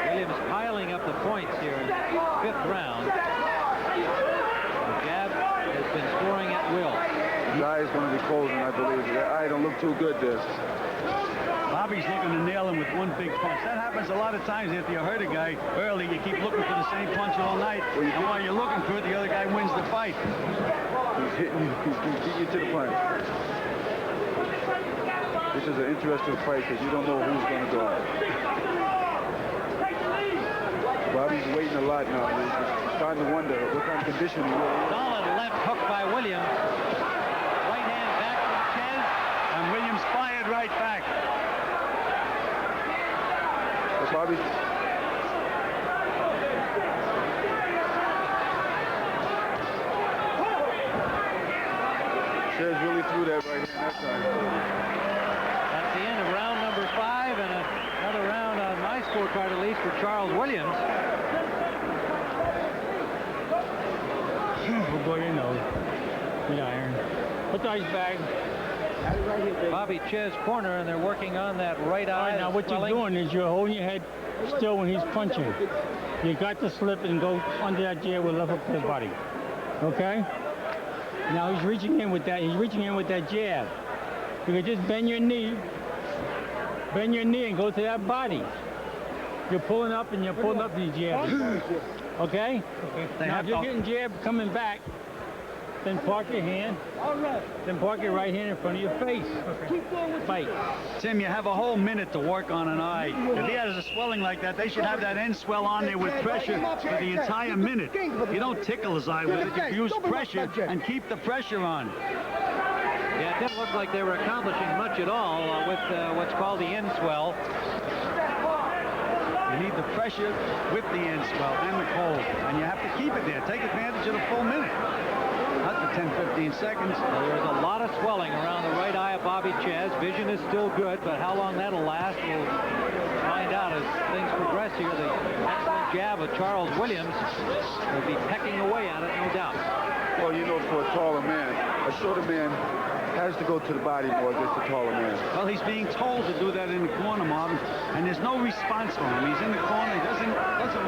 S7: Williams piling up the points here in the 5th round. The jab has been scoring at will.
S10: His eye is going to be closing, I believe. That eye don't look too good there.
S9: Bobby's looking to nail him with one big punch. That happens a lot of times after you hurt a guy early. You keep looking for the same punch all night. And while you're looking for it, the other guy wins the fight.
S10: He's hitting you. He's getting you to the punch. This is an interesting fight because you don't know who's going to go. Bobby's waiting a lot now. He's starting to wonder what kind of condition he really is.
S7: Solid left hook by Williams. Right hand back from Czyz.
S9: And Williams fired right back.
S10: But Bobby... Czyz really threw that right hand that time.
S7: That's the end of round number 5, and another round on my scorecard, at least, for Charles Williams.
S11: We'll go your nose. Good iron. Put the ice bag.
S7: Bobby Czyz corner, and they're working on that right eye.
S11: All right, now what you're doing is you're holding your head still when he's punching. You got to slip and go under that jab with left hook to the body. Okay? Now he's reaching in with that. He's reaching in with that jab. You can just bend your knee and go to that body. You're pulling up and you're pulling up the jab. Okay? Now if you're getting jab coming back, then park your hand. Then park your right hand in front of your face. Fight.
S9: Tim, you have a whole minute to work on an eye. If he has a swelling like that, they should have that end swell on there with pressure for the entire minute. You don't tickle his eye with it. You use pressure and keep the pressure on.
S7: Yeah, it didn't look like they were accomplishing much at all with what's called the end swell.
S9: You need the pressure with the end swell and the cold. And you have to keep it there. Take advantage of the full minute. Not the 10, 15 seconds.
S7: Well, there's a lot of swelling around the right eye of Bobby Czyz. Vision is still good, but how long that'll last, we'll find out as things progress here. The excellent jab of Charles Williams will be pecking away at it, no doubt.
S10: Well, you know, for a taller man, a shorter man has to go to the body more against a taller man.
S9: Well, he's being told to do that in the corner, Marvin, and there's no response from him. He's in the corner. He doesn't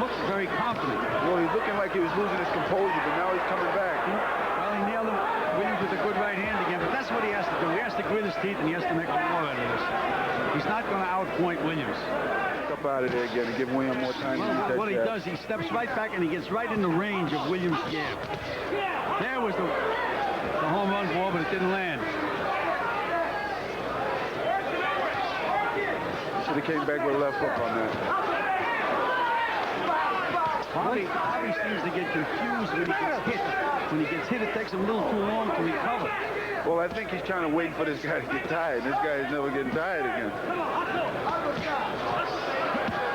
S9: look very confident.
S10: Well, he's looking like he was losing his composure, but now he's coming back.
S9: Well, he nailed him. Williams with a good right hand again, but that's what he has to do. He has to grit his teeth, and he has to make a war out of this. He's not going to outpoint Williams.
S10: Up out of there again and give Williams more time to use that
S9: what he
S10: jab.
S9: does, he steps right back, and he gets right in the range of Williams' jab. There was the home run ball, but it didn't land.
S10: Should have came back with a left hook on that.
S9: Bobby seems to get confused when he gets hit. When he gets hit, it takes him a little too long to recover.
S10: Well, I think he's trying to wait for this guy to get tired. This guy is never getting tired again.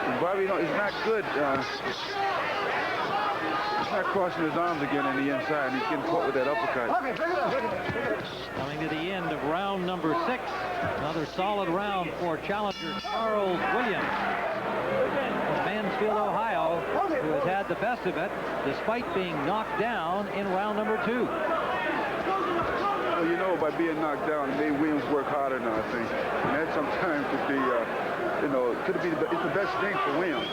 S10: And Bobby, he's not good. He's not crossing his arms again on the inside, and he's getting caught with that uppercut.
S7: Coming to the end of round number 6. Another solid round for challenger Charles Williams from Mansfield, Ohio, who has had the best of it despite being knocked down in round number 2.
S10: Well, you know, by being knocked down, it made Williams work harder now, I think. And that sometimes could be, it's the best thing for Williams.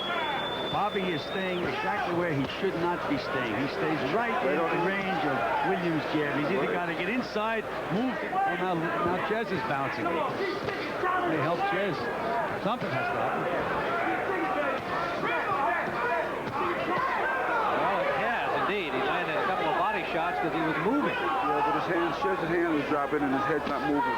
S9: Bobby is staying exactly where he should not be staying. He stays right in the range of Williams' jab. He's either got to get inside, move, well, now Czyz is bouncing. They help Czyz. Something has to happen.
S7: Well, it has, indeed. He landed a couple of body shots because he was moving.
S10: Yeah, but Chez's hand was dropping and his head's not moving.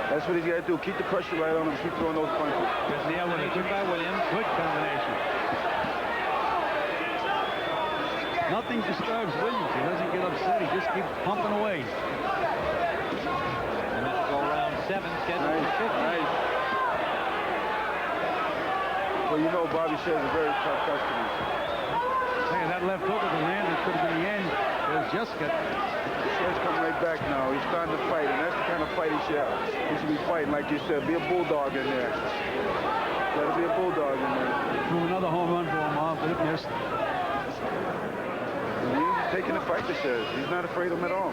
S10: That's what he's got to do. Keep the pressure right on him. Keep throwing those punches.
S7: There with a good by Williams. Good combination. Nothing disturbs Williams. He doesn't get upset. He just keeps pumping away. And let's go round 7, scheduled for 50.
S10: Nice. Well, you know Bobby Czyz is a very tough customer.
S9: Hey, that left hook at the land, it could have been the end. It was just got...
S10: Czyz coming right back now. He's starting to fight, and that's the kind of fight he should be fighting. Like you said, be a bulldog in there. Got to be a bulldog in there.
S9: Threw another home run for him off, but it missed.
S10: He's taking the fight to Czyz. He's not afraid of him at all.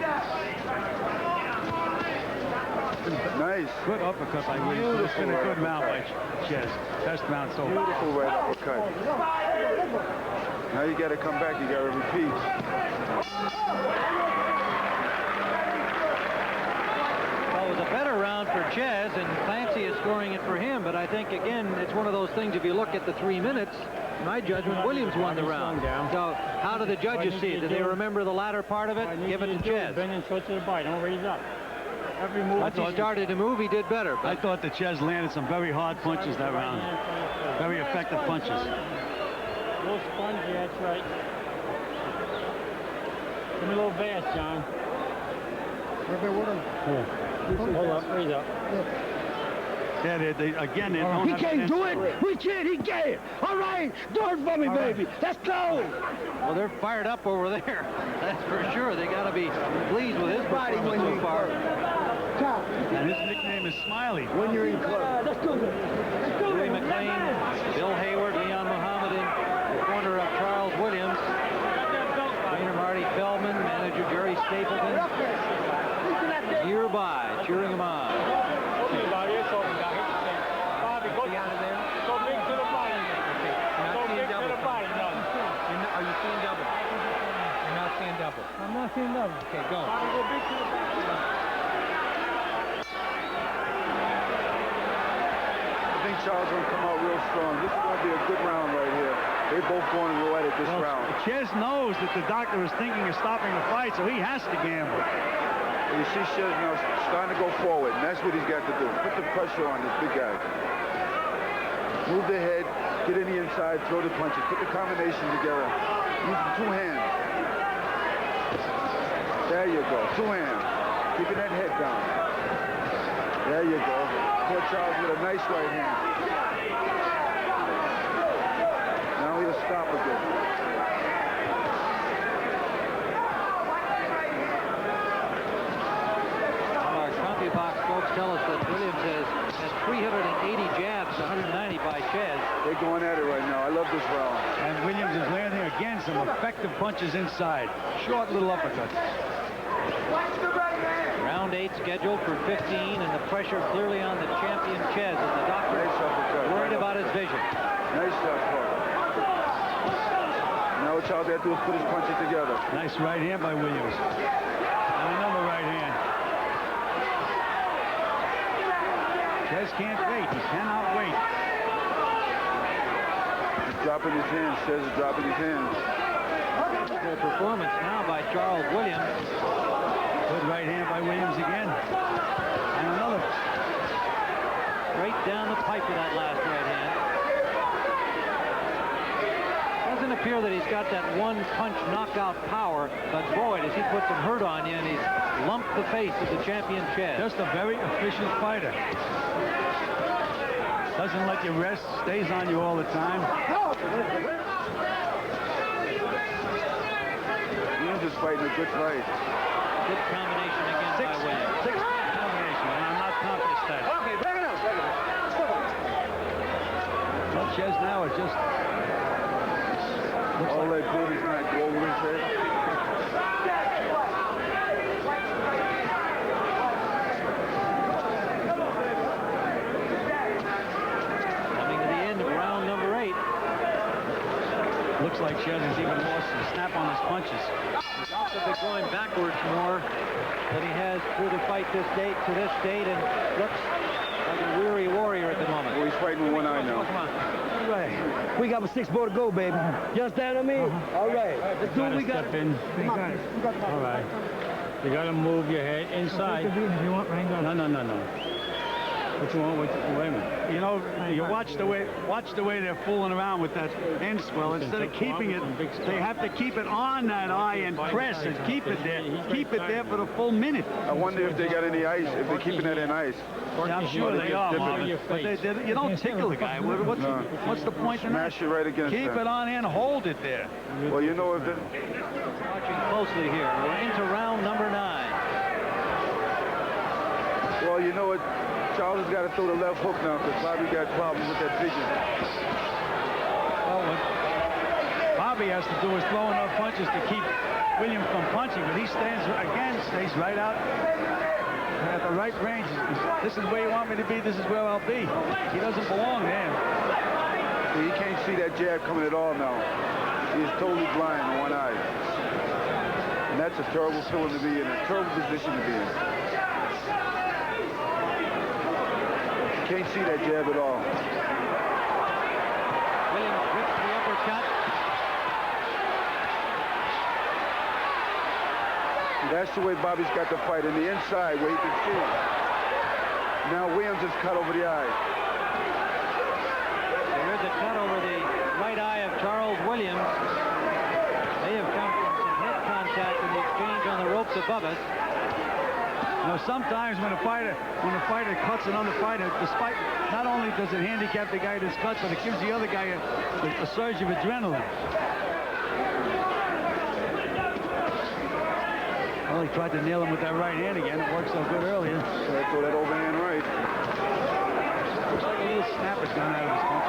S10: Nice.
S9: Good uppercut by Williams. It's been a good round by Czyz. Best round so far.
S10: Beautiful right uppercut. Now you got to come back. You got to repeat.
S7: Well, it was a better round for Czyz, and Clancy is scoring it for him. But I think, again, it's one of those things, if you look at the 3 minutes, in my judgment, Williams won the round. So how do the judges see it? Do they remember the latter part of it? Give it to Czyz.
S11: Bend and switch to the bite. Don't raise up. Every move.
S7: Once he started to move, he did better.
S9: I thought that Czyz landed some very hard punches that round. Very effective punches.
S11: A little spongy, that's right. Give me a little bass, John. Hold up, raise up.
S9: Yeah, again, they don't
S12: He can't do it. We can't. He can't. All right, do it for me, baby. Let's go.
S7: Well, they're fired up over there. That's for sure. They got to be pleased with his performance so far.
S9: And his nickname is Smiley.
S12: When you're in club. Let's do it.
S7: Ray McLean, Bill Hayward, Leon Muhammad in the corner of Charles Williams. Trainer Marty Feldman, manager Jerry Stapleton. Nearby, cheering him on.
S11: Bobby, go down there. Go big to the body. Go big to the body. No.
S7: Are you seeing double? You're not seeing double.
S11: I'm not seeing double.
S7: Okay, go.
S11: Bobby, go big to the body.
S10: I think Charles will come out real strong. This is going to be a good round right here. They're both going to go at it this round.
S9: Czyz knows that the doctor is thinking of stopping the fight, so he has to gamble.
S10: You see Czyz now starting to go forward, and that's what he's got to do. Put the pressure on this big guy. Move the head, get in the inside, throw the punches. Put the combination together. Use the 2 hands. There you go, 2 hands. Keeping that head down. There you go. Poor Charles with a nice right hand. Now he'll stop again.
S7: Box folks tell us that Williams has 380 jabs, 190 by Czyz.
S10: They're going at it right now. I love this round.
S9: And Williams is landing again some effective punches inside. Short little uppercuts.
S7: Round 8 scheduled for 15, and the pressure clearly on the champion Czyz as the doctor is worried about his vision.
S10: Nice left hook. Now what Charles had to do is put his punches together.
S9: Nice right hand by Williams. And another right hand. Czyz can't wait. He cannot wait.
S10: He's dropping his hands. Czyz is dropping his hands.
S7: Full performance now by Charles Williams.
S9: Good right hand by Williams again. And another.
S7: Straight down the pipe with that last right hand. Doesn't appear that he's got that one-punch knockout power, but boy, does he put some hurt on you, and he's lumped the face of the champion Czyz.
S9: Just a very efficient fighter. Doesn't let you rest, stays on you all the time.
S10: Williams is fighting a good fight.
S7: Good combination again by Williams.
S9: Six combination, and I'm not confident that.
S12: Okay, bring it up.
S9: Well, Czyz now is just...
S10: All that good is not go over his head.
S9: Looks like Czyz has even lost the snap on his punches.
S7: He's also been going backwards more than he has through the fight to this date, and looks like a weary warrior at the moment.
S10: Well, he's fighting with one eye now.
S7: Come on.
S9: Right.
S12: We got 6 more to go, baby. You understand what I mean? All right. Let's do what we got.
S11: Step in. All right. You got to move your head inside.
S13: If you want, Rango.
S11: No. What you want? Wait a minute.
S9: You know, you watch the way they're fooling around with that end swell. Instead of keeping it, they have to keep it on that eye and press and keep it there. Keep it there for the full minute.
S10: I wonder if they got any ice, if they're keeping that in ice.
S9: Yeah, I'm sure they are, Marvin. But you don't tickle the guy. What's the point in that?
S10: Smash it right against
S9: Keep it on and hold it there.
S10: Well, you know, if the...
S7: Watching closely here. We're into round number 9.
S10: Well, you know what? Charles has got to throw the left hook now because Bobby got problems with that vision.
S9: Well, what Bobby has to do is throw enough punches to keep Williams from punching, but he stays right out at the right range. This is where you want me to be. This is where I'll be. He doesn't belong there.
S10: He can't see that jab coming at all now. He is totally blind in one eye. And that's a terrible feeling to be in, a terrible position to be in. Can't see that jab at all.
S7: Williams rips the uppercut.
S10: That's the way Bobby's got to fight, in the inside where he can see. Now Williams is cut over the eye.
S7: There's a cut over the right eye of Charles Williams. They have come from some head contact in the exchange on the ropes above us.
S9: You know, sometimes when a fighter cuts another fighter, despite not only does it handicap the guy that's cut, but it gives the other guy a surge of adrenaline. Well, he tried to nail him with that right hand again. It worked so good earlier.
S10: Throw that overhand right.
S9: Looks like a little snap has gone out of his punch.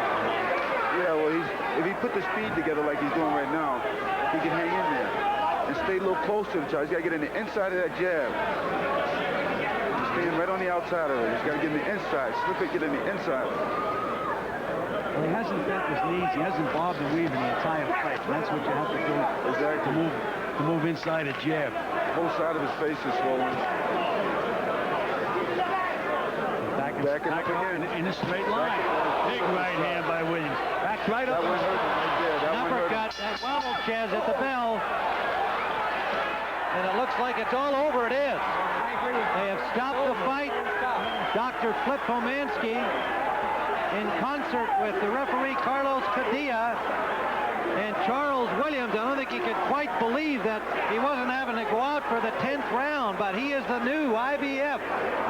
S10: Yeah, well, if he put the speed together like he's doing right now, he can hang in there and stay a little closer to the charge. He's got to get in the inside of that jab. Staying right on the outside of it. He's got to get in the inside. Slip it, get in the inside.
S9: Well, he hasn't bent his knees. He hasn't bobbed and weaved in the entire fight. And that's what you have to do.
S10: Exactly.
S9: To move inside a jab.
S10: The whole side of his face is swollen. Back up again.
S9: In a straight line. Big right hand by Williams. Back right up.
S10: That one hurt right there. That one hurt.
S7: Uppercut. That wobble, Chaz, at the bell. And it looks like it's all over. It is. They have stopped the fight. Dr. Flip Pomansky, in concert with the referee Carlos Padilla and Charles Williams. I don't think he could quite believe that he wasn't having to go out for the 10th round, but he is the new IBF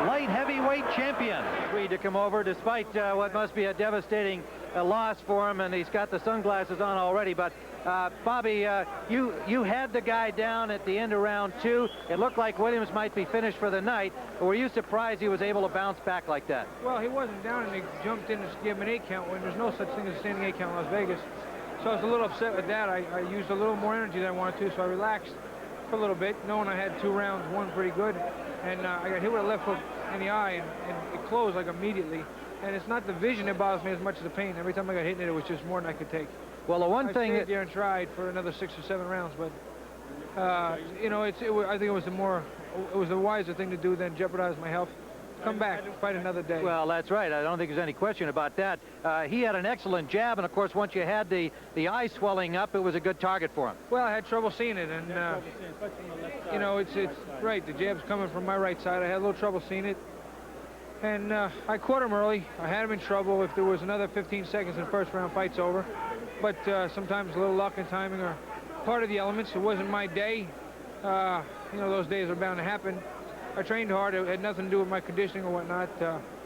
S7: light heavyweight champion. Agreed to come over despite what must be a devastating loss for him, and he's got the sunglasses on already. But Bobby, you had the guy down at the end of round 2. It looked like Williams might be finished for the night. Were you surprised he was able to bounce back like that?
S13: Well, he wasn't down, and he jumped in to give him an 8 count when there's no such thing as a standing 8 count in Las Vegas. So I was a little upset with that. I used a little more energy than I wanted to, so I relaxed for a little bit, knowing I had 2 rounds, one pretty good. And I got hit with a left hook in the eye, and it closed like immediately. And it's not the vision that bothers me as much as the pain. Every time I got hit in it, it was just more than I could take.
S7: Well, the one thing
S13: I stayed there and tried for another 6 or 7 rounds, but you know, I think it was the wiser thing to do than jeopardize my health. Come back, fight another day.
S7: Well, that's right. I don't think there's any question about that. He had an excellent jab, and of course, once you had the eye swelling up, it was a good target for him.
S13: Well, I had trouble seeing it, and you know, it's right. The jab's coming from my right side. I had a little trouble seeing it, and I caught him early. I had him in trouble. If there was another 15 seconds in the first round, fight's over. But sometimes a little luck and timing are part of the elements. It wasn't my day. You know, those days are bound to happen. I trained hard. It had nothing to do with my conditioning or whatnot.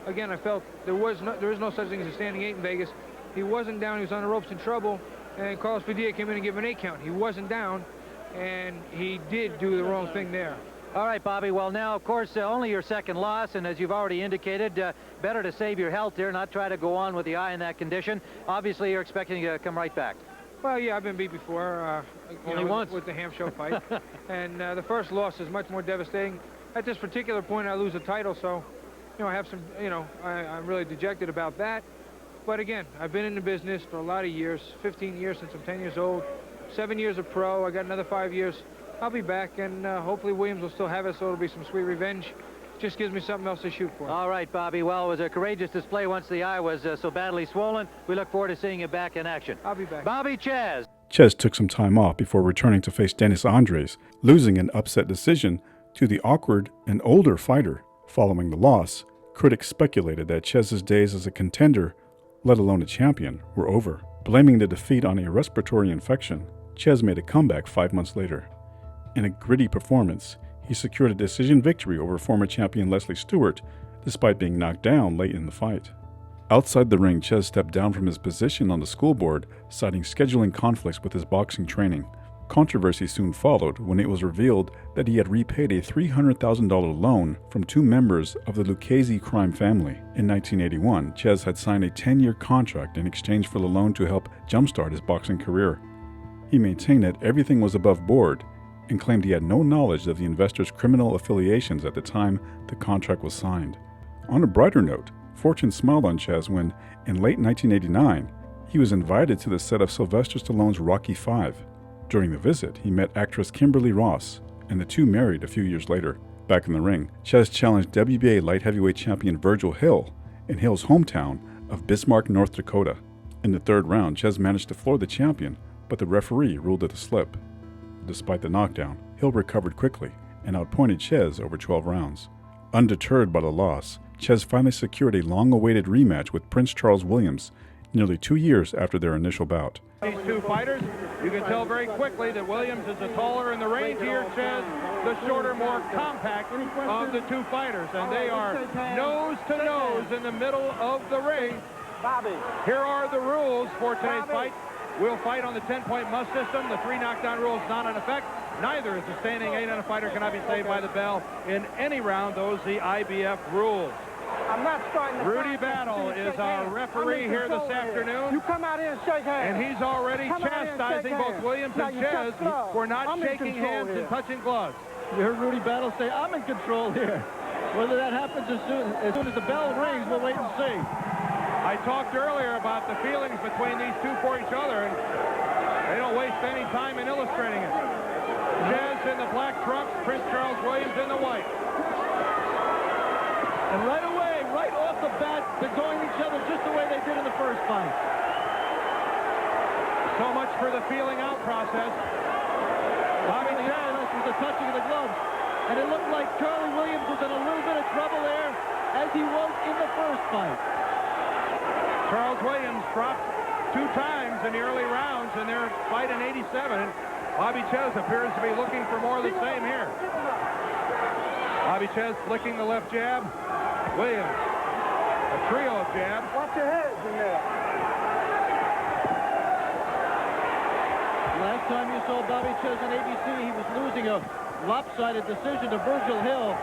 S13: Again, I felt there is no such thing as a standing 8 in Vegas. He wasn't down. He was on the ropes in trouble. And Carlos Padilla came in and gave him an 8 count. He wasn't down, and he did do the wrong thing there.
S7: All right, Bobby. Well, now, of course, only your second loss, and as you've already indicated, better to save your health there, not try to go on with the eye in that condition. Obviously, you're expecting to come right back.
S13: Well, yeah, I've been beat before.
S7: Only once.
S13: With the Ham Show fight. And the first loss is much more devastating. At this particular point, I lose a title, so, you know, I have some, you know, I'm really dejected about that. But again, I've been in the business for a lot of years, 15 years since I'm 10 years old, 7 years of pro. I got another 5 years. I'll be back, and hopefully Williams will still have it, so it'll be some sweet revenge. just gives me something else to shoot for.
S7: All right, Bobby. Well, it was a courageous display once the eye was so badly swollen. We look forward to seeing you back in action.
S13: I'll be back.
S7: Bobby Czyz.
S1: Czyz took some time off before returning to face Dennis Andres, losing an upset decision to the awkward and older fighter. Following the loss, critics speculated that Czyz's days as a contender, let alone a champion, were over. Blaming the defeat on a respiratory infection, Czyz made a comeback 5 months later. In a gritty performance, he secured a decision victory over former champion Leslie Stewart, despite being knocked down late in the fight. Outside the ring, Czyz stepped down from his position on the school board, citing scheduling conflicts with his boxing training. Controversy soon followed when it was revealed that he had repaid a $300,000 loan from 2 members of the Lucchese crime family. In 1981, Czyz had signed a 10-year contract in exchange for the loan to help jumpstart his boxing career. He maintained that everything was above board and claimed he had no knowledge of the investor's criminal affiliations at the time the contract was signed. On a brighter note, fortune smiled on Czyz when, in late 1989, he was invited to the set of Sylvester Stallone's Rocky V. During the visit, he met actress Kimberly Ross, and the two married a few years later. Back in the ring, Czyz challenged WBA light heavyweight champion Virgil Hill in Hill's hometown of Bismarck, North Dakota. In the third round, Czyz managed to floor the champion, but the referee ruled it a slip. Despite the knockdown, Hill recovered quickly and outpointed Czyz over 12 rounds. Undeterred by the loss, Czyz finally secured a long-awaited rematch with Prince Charles Williams nearly 2 years after their initial bout.
S14: These two fighters, you can tell very quickly that Williams is the taller and the rangier, Czyz the shorter, more compact of the two fighters, and they are nose to nose in the middle of the ring. Here are the rules for today's fight. We'll fight on the 10-point must system. The 3 knockdown rule is not in effect. Neither is the standing 8 on a fighter cannot be saved by the bell in any round. Those are the IBF rules.
S12: I'm not starting to
S14: Rudy Battle is our referee here this afternoon.
S12: You come out here and shake hands.
S14: And he's already chastising both Williams and Czyz for not shaking hands and touching gloves.
S15: You heard Rudy Battle say, I'm in control here. Whether that happens as soon as the bell rings, we'll wait and see.
S14: I talked earlier about the feelings between these two for each other, and they don't waste any time in illustrating it. Czyz in the black trunks, Prince Charles Williams in the white.
S15: And right away, right off the bat, they're going each other just the way they did in the first fight.
S14: So much for the feeling out process.
S15: Bobby Czyz was the touching of the gloves. And it looked like Charlie Williams was in a little bit of trouble there, as he was in the first fight.
S14: Charles Williams dropped 2 times in the early rounds in their fight in '87. Bobby Czyz appears to be looking for more of the same here. Bobby Czyz flicking the left jab. Williams, a trio of jabs.
S12: Watch your heads in there.
S15: Last time you saw Bobby Czyz on ABC, he was losing a lopsided decision to Virgil Hill.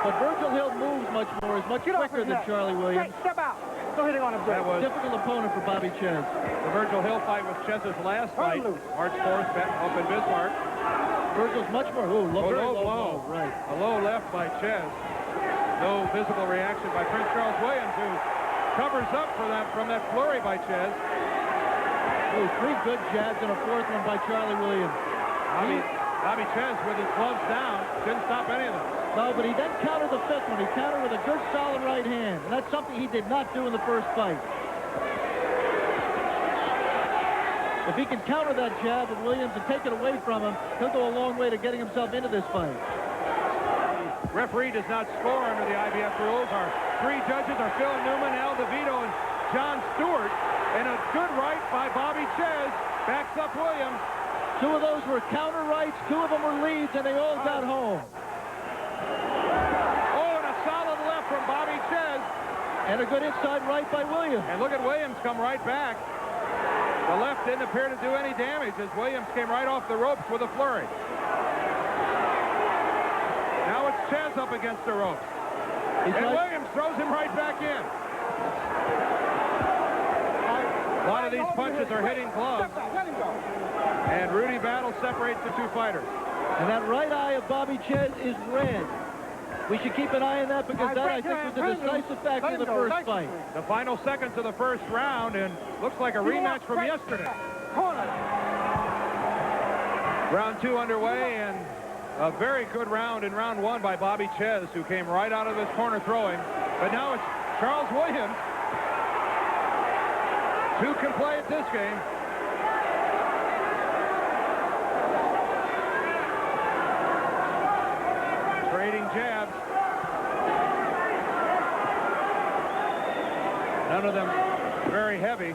S15: But Virgil Hill moves much more, is much quicker than Charlie Williams.
S12: Step out. Go hit it on him.
S14: That was
S15: a difficult opponent for Bobby Czyz.
S14: The Virgil Hill fight was Czyz's last fight, March 4th, up in Bismarck.
S15: Virgil's much more. Ooh,
S14: low
S15: blow. Right.
S14: A low left by Czyz. No visible reaction by Prince Charles Williams, who covers up for that from that flurry by Czyz.
S15: Ooh, 3 good jabs and a 4th one by Charlie Williams.
S14: Bobby Czyz with his gloves down didn't stop any of them.
S15: No, but he then countered the 5th one. He countered with a good, solid right hand. And that's something he did not do in the first fight. If he can counter that jab of Williams and take it away from him, he'll go a long way to getting himself into this fight.
S14: The referee does not score under the IBF rules. Our 3 judges are Phil Newman, Al DeVito, and John Stewart. And a good right by Bobby Czyz backs up Williams.
S15: 2 of those were counter rights, 2 of them were leads, and they all got home.
S14: Oh, and a solid left from Bobby Czyz.
S15: And a good inside right by Williams.
S14: And look at Williams come right back. The left didn't appear to do any damage as Williams came right off the ropes with a flurry. Now it's Czyz up against the ropes. Williams throws him right back in. A lot of these punches are hitting gloves. And Rudy Battle separates the 2 fighters.
S15: And that right eye of Bobby Czyz is red. We should keep an eye on that because that, I think, was the decisive factor in the first fight.
S14: The final seconds of the first round, and looks like a rematch from yesterday. Round 2 underway, and A very good round in round one by Bobby Czyz, who came right out of his corner throwing. But now it's Charles Williams. Two can play at this game. Trading jabs. None of them very heavy.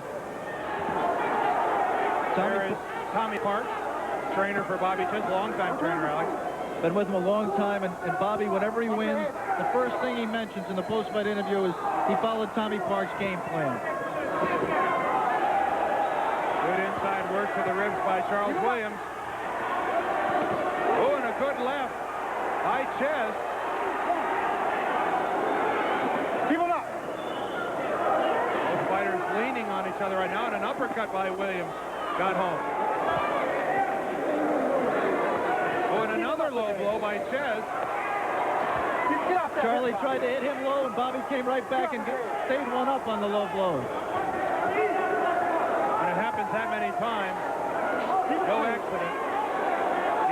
S14: There is Tommy Parks, trainer for Bobby Czyz, longtime trainer, Alex.
S15: Been with him a long time, and Bobby, whenever he wins, the first thing he mentions in the post-fight interview is he followed Tommy Parks' game plan.
S14: Good inside work to the ribs by Charles Williams. Oh, and a good left by Czyz.
S12: Keep him up.
S14: Both fighters leaning on each other right now, and an uppercut by Williams got home. Oh, and another low blow by Czyz.
S15: Charlie tried to hit him low, and Bobby came right back and stayed one up on the low blow.
S14: When it happens that many times, no accident.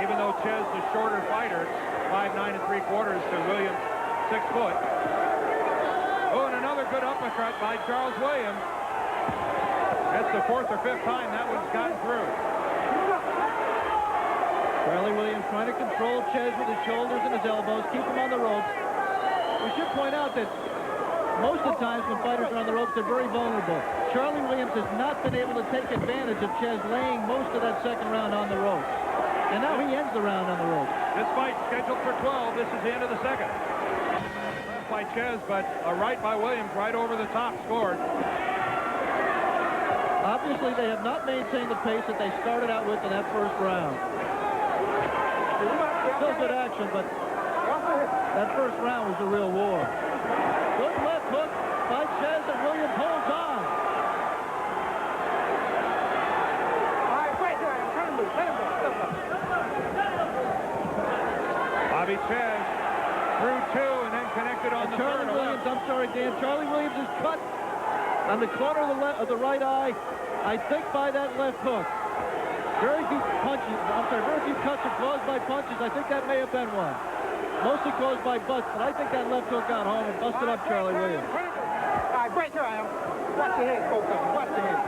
S14: Even though Czyz, the shorter fighter, 5'9" and 3/4 to Williams, 6 foot. Oh, and another good uppercut by Charles Williams. That's the 4th or 5th time that one's gotten through.
S15: Charlie Williams trying to control Czyz with his shoulders and his elbows, keep him on the ropes. We should point out that most of the times when fighters are on the ropes, they're very vulnerable. Charlie Williams has not been able to take advantage of Czyz laying most of that second round on the ropes. And now he ends the round on the ropes.
S14: This fight scheduled for 12. This is the end of the second. Left by Czyz, but a right by Williams right over the top scored.
S15: Obviously, they have not maintained the pace that they started out with in that first round. Still good action, but that first round was a real war. Good left hook by Czyz, and Williams holds on.
S12: All right, wait there. Turn him loose. Let him go.
S14: Bobby Czyz threw 2 and then connected on the
S15: Charlie
S14: third.
S15: Williams, I'm sorry, Dan. Charlie Williams is cut on the corner of the right eye, I think by that left hook. Very few punches, very few cuts are caused by punches. I think that may have been one. Mostly caused by busts, but I think that left hook got home and busted up Charlie Williams.
S12: All right, break your arm. Watch your head, both of them. Watch your head.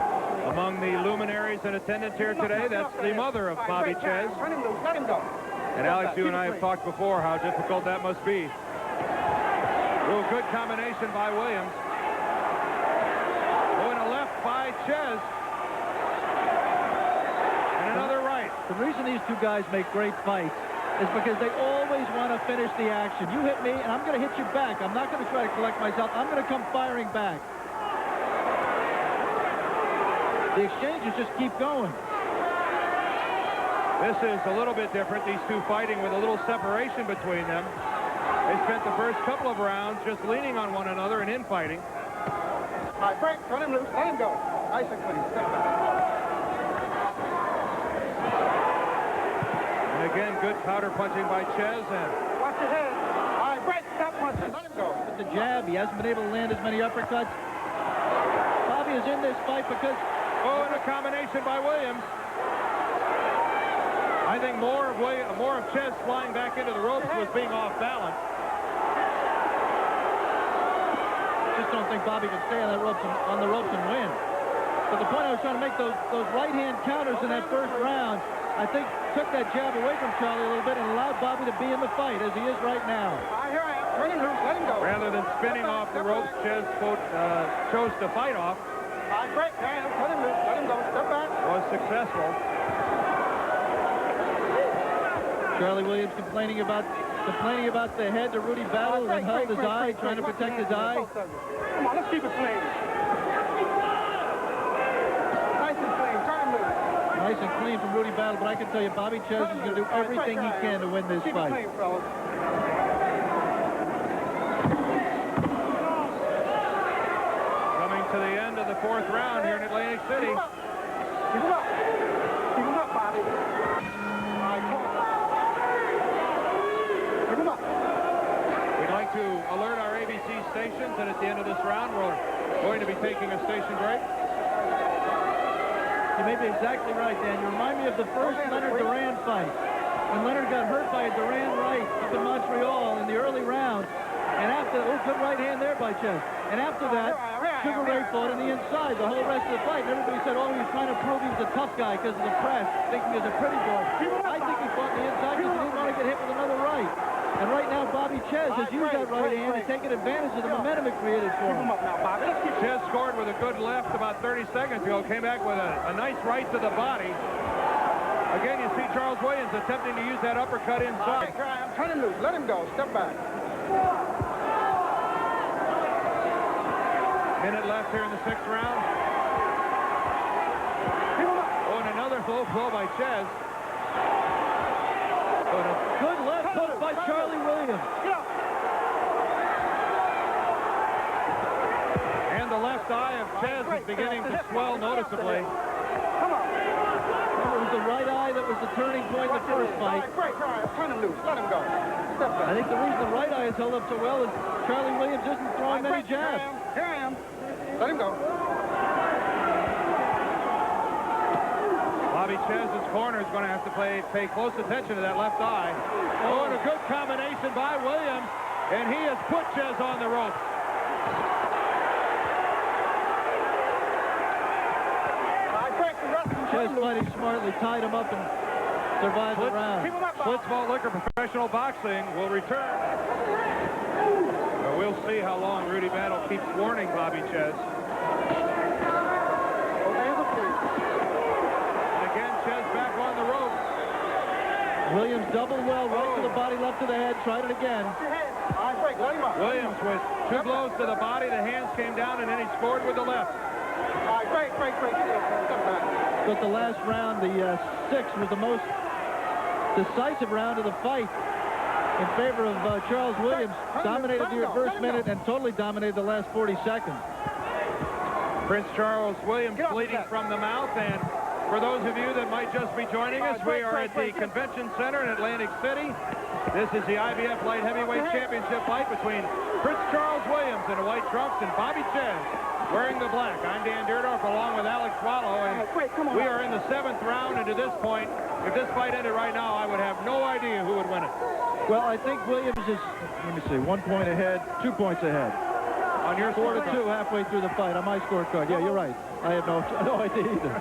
S14: Among the luminaries in attendance here today, that's the mother of Bobby Czyz.
S12: Turn him loose. Let him go.
S14: And Alex, you and I have talked before how difficult that must be. Real good combination by Williams. Oh, and a left by Czyz. And another right.
S15: The reason these two guys make great fights is because they always want to finish the action. You hit me, and I'm going to hit you back. I'm not going to try to collect myself. I'm going to come firing back. The exchanges just keep going.
S14: This is a little bit different. These two fighting with a little separation between them. They spent the first couple of rounds just leaning on one another and infighting.
S12: All right, break. Turn him loose. Let him go. Nice and clean. Step back.
S14: And again, good powder punching by Czyz. And
S12: watch your head. All right, break. Stop punching. Let him go.
S15: With the jab, he hasn't been able to land as many uppercuts. Bobby is in this fight because...
S14: Oh, and a combination by Williams. I think more of Czyz flying back into the ropes was being off balance.
S15: Just don't think Bobby can stay on the ropes and win. But the point I was trying to make, those right-hand counters in that first round, I think took that jab away from Charlie a little bit and allowed Bobby to be in the fight as he is right now.
S12: Here I am. Turn him loose. Let him go.
S14: Rather than spinning off the ropes, Czyz chose to fight off.
S12: All right, break. Turn him loose. Let him go. Step back.
S14: Was successful.
S15: Charlie Williams complaining about the head to Rudy Battle, and held his eye, trying to protect his eye.
S12: Come on, let's keep it clean. Nice and clean. Turn him loose.
S15: Nice and clean from Rudy Battle, but I can tell you Bobby Czyz is going to do everything he can to win this fight.
S12: Keep it clean, fellas.
S14: Coming to the end of the 4th round here in Atlantic City.
S12: Keep him up. Keep him up. Keep him up, Bobby. All right, come on. Keep him up.
S14: We'd like to alert our ABC stations that at the end of this round, we're going to be taking a station break.
S15: You may be exactly right, Dan. You remind me of the first Leonard Duran fight. when Leonard got hurt by a Duran right up in Montreal in the early rounds. And after, good right hand there by Czyz. And after that, Sugar Ray fought on the inside the whole rest of the fight. And everybody said, oh, he was trying to prove he was a tough guy because of the press, thinking he was a pretty boy. I think he fought on the inside because he didn't want to get hit with another right. And right now, Bobby Czyz has used that right hand and taken advantage of the momentum it created for him.
S14: Czyz scored with a good left about 30 seconds ago, came back with a nice right to the body. Again, you see Charles Williams attempting to use that uppercut inside.
S12: Turn him loose. Let him go. Step back.
S14: Minute left here in the 6th round. Oh, and another low blow by Czyz.
S15: But a good left hook by Charlie Williams.
S14: And the left eye of Czyz is beginning to swell noticeably.
S15: It was the right eye that was the turning point in the first fight.
S12: Turn him loose. Let him go. Step back.
S15: I think the reason the right eye is held up so well is Charlie Williams isn't throwing many jabs.
S12: Here I am. Let him go.
S14: Bobby Czyz's corner is going to have to pay close attention to that left eye. Oh, and a good combination by Williams, and he has put Czyz on the rope.
S15: Czyz fighting smartly, tied him up and survived the round.
S14: Blitzball Liquor Professional Boxing will return. But we'll see how long Rudy Battle keeps warning Bobby Czyz. And again, Czyz back on the rope.
S15: Williams doubled well, right to the body, left to the head, tried it again.
S14: Williams with 2 blows to the body, the hands came down, and then he scored with the left.
S15: But the last round, the 6th, was the most decisive round of the fight in favor of Charles Williams. Dominated the first minute and totally dominated the last 40 seconds.
S14: Prince Charles Williams bleeding from the mouth, and for those of you that might just be joining us, we are at the Convention Center in Atlantic City. This is the IBF Light Heavyweight Championship fight between Prince Charles Williams in the white trunks and Bobby Czyz wearing the black. I'm Dan Dierdorf along with Alex Swallow, and we are in the 7th round, and to this point, if this fight ended right now, I would have no idea who would win it.
S15: Well, I think Williams is, let me see, 1 point ahead, 2 points ahead.
S14: On your
S15: 4-2 halfway through the fight on my scorecard. Yeah, you're right. I have no idea either.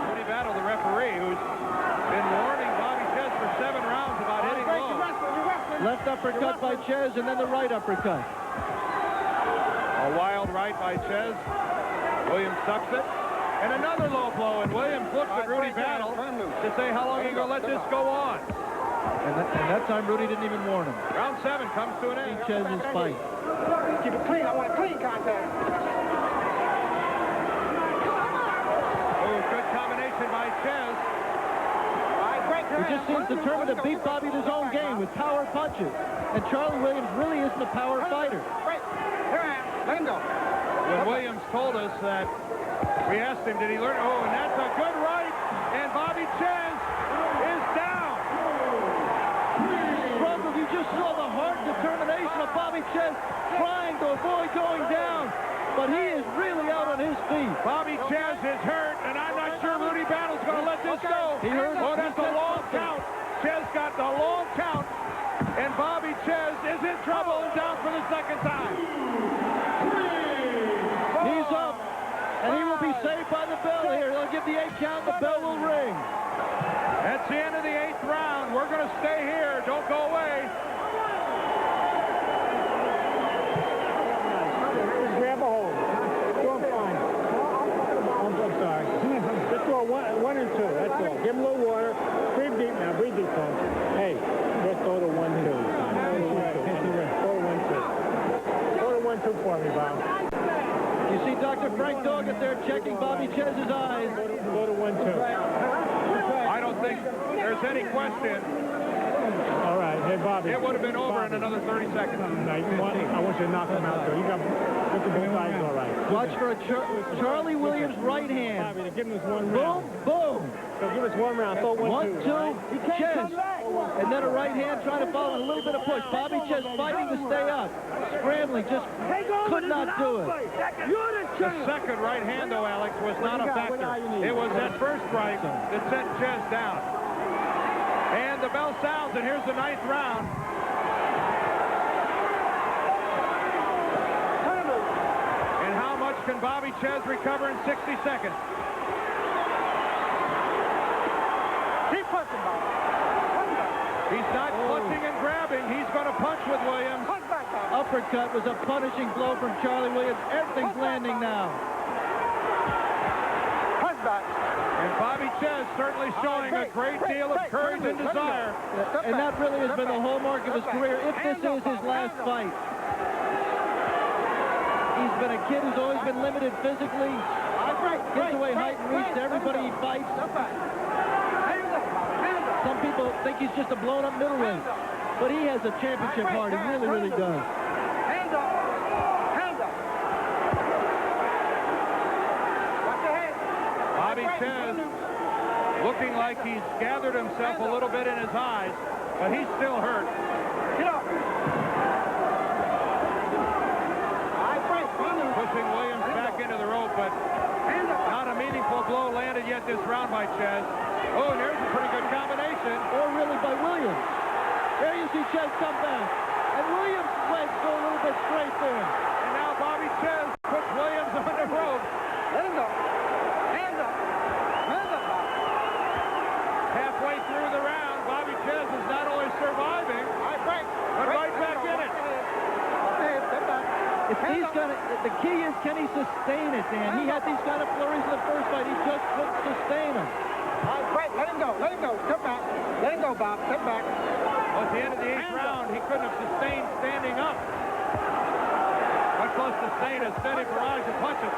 S14: Rudy Battle, the referee, who's been warning Bobby Czyz for 7 rounds about hitting low.
S15: Left uppercut by Czyz, and then the right uppercut.
S14: A wild right by Czyz. Williams sucks it. And another low blow, and Williams looks at Rudy Battle to say how long are you going to let this go on.
S15: And that time, Rudy didn't even warn him.
S14: Round 7 comes to an end.
S15: Czyz's fight.
S12: Keep it clean. I want a clean contact.
S14: Oh, good combination by Czyz.
S15: He just seems determined to beat Bobby at his own game with power punches. And Charlie Williams really isn't a power fighter.
S12: Let him go.
S14: When Williams told us that, we asked him, did he learn? Oh, and that's a good right. And Bobby Czyz is down.
S15: Russell, you just saw the hard determination of Bobby Czyz trying to avoid going down. But he is really out on his feet.
S14: Bobby Czyz is hurt, and I'm not sure Rudy Battle's going to let this go.
S15: He hurt.
S14: Oh, that's a long count. Czyz got the long count, and Bobby Czyz is in trouble and down for the 2nd time.
S15: He's up, and he will be saved by the bell here. They'll give the 8 count, the bell will ring.
S14: That's the end of the 8th round. We're going to stay here. Don't go away.
S12: Grab a hold. Doing fine. I'm sorry. Just throw 1 and 2. That's all. Give him a little water. Breathe deep now. Breathe deep, folks. Hey, just throw the 1-2. Throw the 1-2 for me, Bob.
S15: You see Dr. Frank Doggett there checking Bobby Czyz's eyes.
S12: Go to 1-2.
S14: I don't think there's any question.
S12: All right. Hey, Bobby.
S14: it would have been over in another 30 seconds.
S12: No, I want you to knock him out, though. You got both sides all right.
S15: Watch for a Charlie Williams right hand.
S12: Bobby, give him this one
S15: Boom,
S12: round.
S15: boom.
S12: So give us one round. Throw 1, 2.
S15: 1, 2.
S12: Right?
S15: Czyz. And then a right hand trying to follow a little bit of push. Bobby Czyz fighting to stay up. Scrambling, just could not do it.
S14: The second right hand, though, Alex, was not a factor. It was that first right that sent Czyz down. And the bell sounds, and here's the 9th round. And how much can Bobby Czyz recover in 60 seconds?
S12: Keep punching, Bobby.
S14: He's not punching and grabbing. He's going to punch with Williams.
S15: Uppercut was a punishing blow from Charlie Williams. Everything's landing now.
S14: And Bobby Czyz certainly showing a great deal of courage and desire.
S15: And that really has been the hallmark of his career, if this is his last fight. He's been a kid who's always been limited physically. Gives away height and reach to everybody he fights. Some people think he's just a blown-up middleweight. But he has a championship heart. He really, really does.
S12: Hands up. Hands up. Watch your head.
S14: Bobby Czyz looking like he's gathered himself a little bit in his eyes, but he's still hurt.
S12: Get up.
S14: Pushing Williams back into the rope, but not a meaningful blow landed yet this round by Czyz. Oh, and there's a pretty good combination.
S15: Or really by Williams. There you see Czyz come back. And Williams' legs go a little bit straight there.
S14: And now Bobby Czyz puts Williams on the rope.
S12: Let him go. Hands up. Hands up, Bobby.
S14: Halfway through the round, Bobby Czyz is not only surviving, but right back in it.
S15: If he's gonna, the key is, can he sustain it, Dan? He had these kind of flurries in the first fight. He just couldn't sustain them.
S12: All right, break. Let him go. Let him go. Step back. Let him go, Bob. Step back.
S14: Well, at the end of the 8th round, he couldn't have sustained standing up. Much less sustain a steady barrage of punches.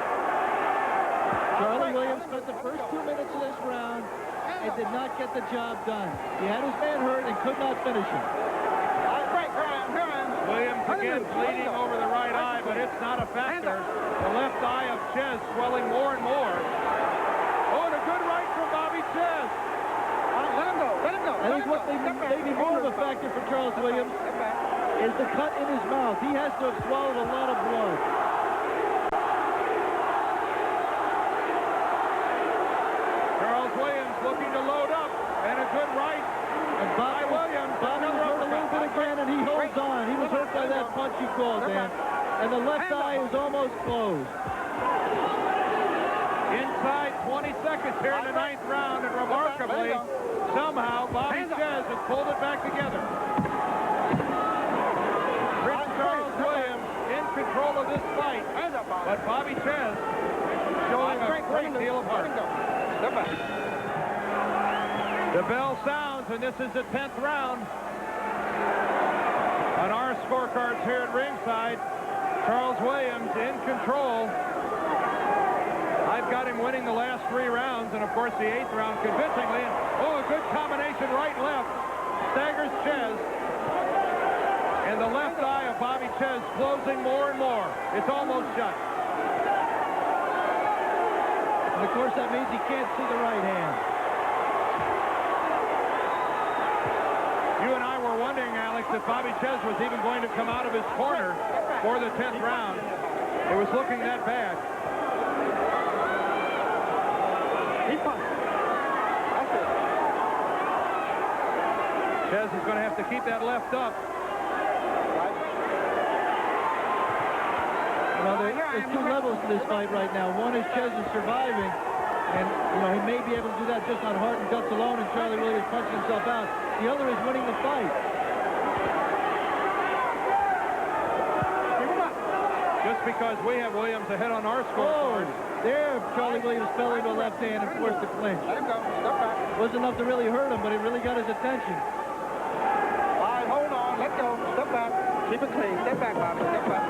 S15: Charlie Williams spent the first 2 minutes of this round and did not get the job done. He had his man hurt and could not finish him.
S14: Williams again bleeding over the right eye, but it's not a factor. The left eye of Czyz swelling more and more. Oh, and a good right from Bobby Czyz.
S12: Let him go. Let him go.
S15: I think what may be more of a factor for Charles Williams is the cut in his mouth. He has to have swallowed a lot of blood.
S14: Charles Williams looking to load up, and a good right.
S15: And Bobby
S14: Williams.
S15: was hurt a little bit again, and he holds on. He was hurt by that punch you called, Dan. And the left eye is almost closed.
S14: Inside 20 seconds here in the 9th round, and remarkably, somehow Bobby Czyz has pulled it back together. Prince Charles Williams in control of this fight, but Bobby Czyz showing a great deal of heart. The bell sounds, and this is the 10th round. On our scorecards here at ringside, Charles Williams in control. I've got him winning the last 3 rounds, and of course the 8th round convincingly. Oh, a good combination right-left. Staggers Czyz. And the left eye of Bobby Czyz closing more and more. It's almost shut.
S15: And of course that means he can't see the right hand.
S14: You and I were wondering, Alex, if Bobby Czyz was even going to come out of his corner for the 10th round. It was looking that bad. Czyz is going to have to keep that left up.
S15: You know, there's 2 levels to this fight right now. One is Czyz is surviving, and you know he may be able to do that just on heart and guts alone, and Charlie Williams punching himself out. The other is winning the fight.
S14: Just because we have Williams ahead on our scorecard.
S15: There, Charlie Williams fell into a left hand and forced the clinch.
S12: Let him go. Step back.
S15: Wasn't enough to really hurt him, but it really got his attention.
S12: All right, hold on. Let go. Step back. Keep it clean. Step back, Bobby. Step back.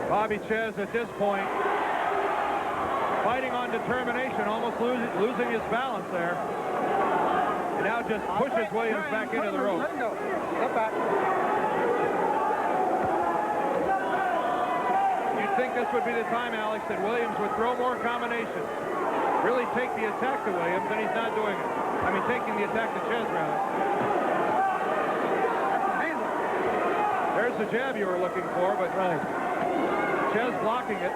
S14: Bobby Czyz at this point fighting on determination, almost losing his balance there. now just pushes Williams back into the rope. You'd think this would be the time, Alex, that Williams would throw more combinations. Really take the attack to Williams, and he's not doing it. I mean, taking the attack to Czyz, rather. There's the jab you were looking for, but Czyz blocking it.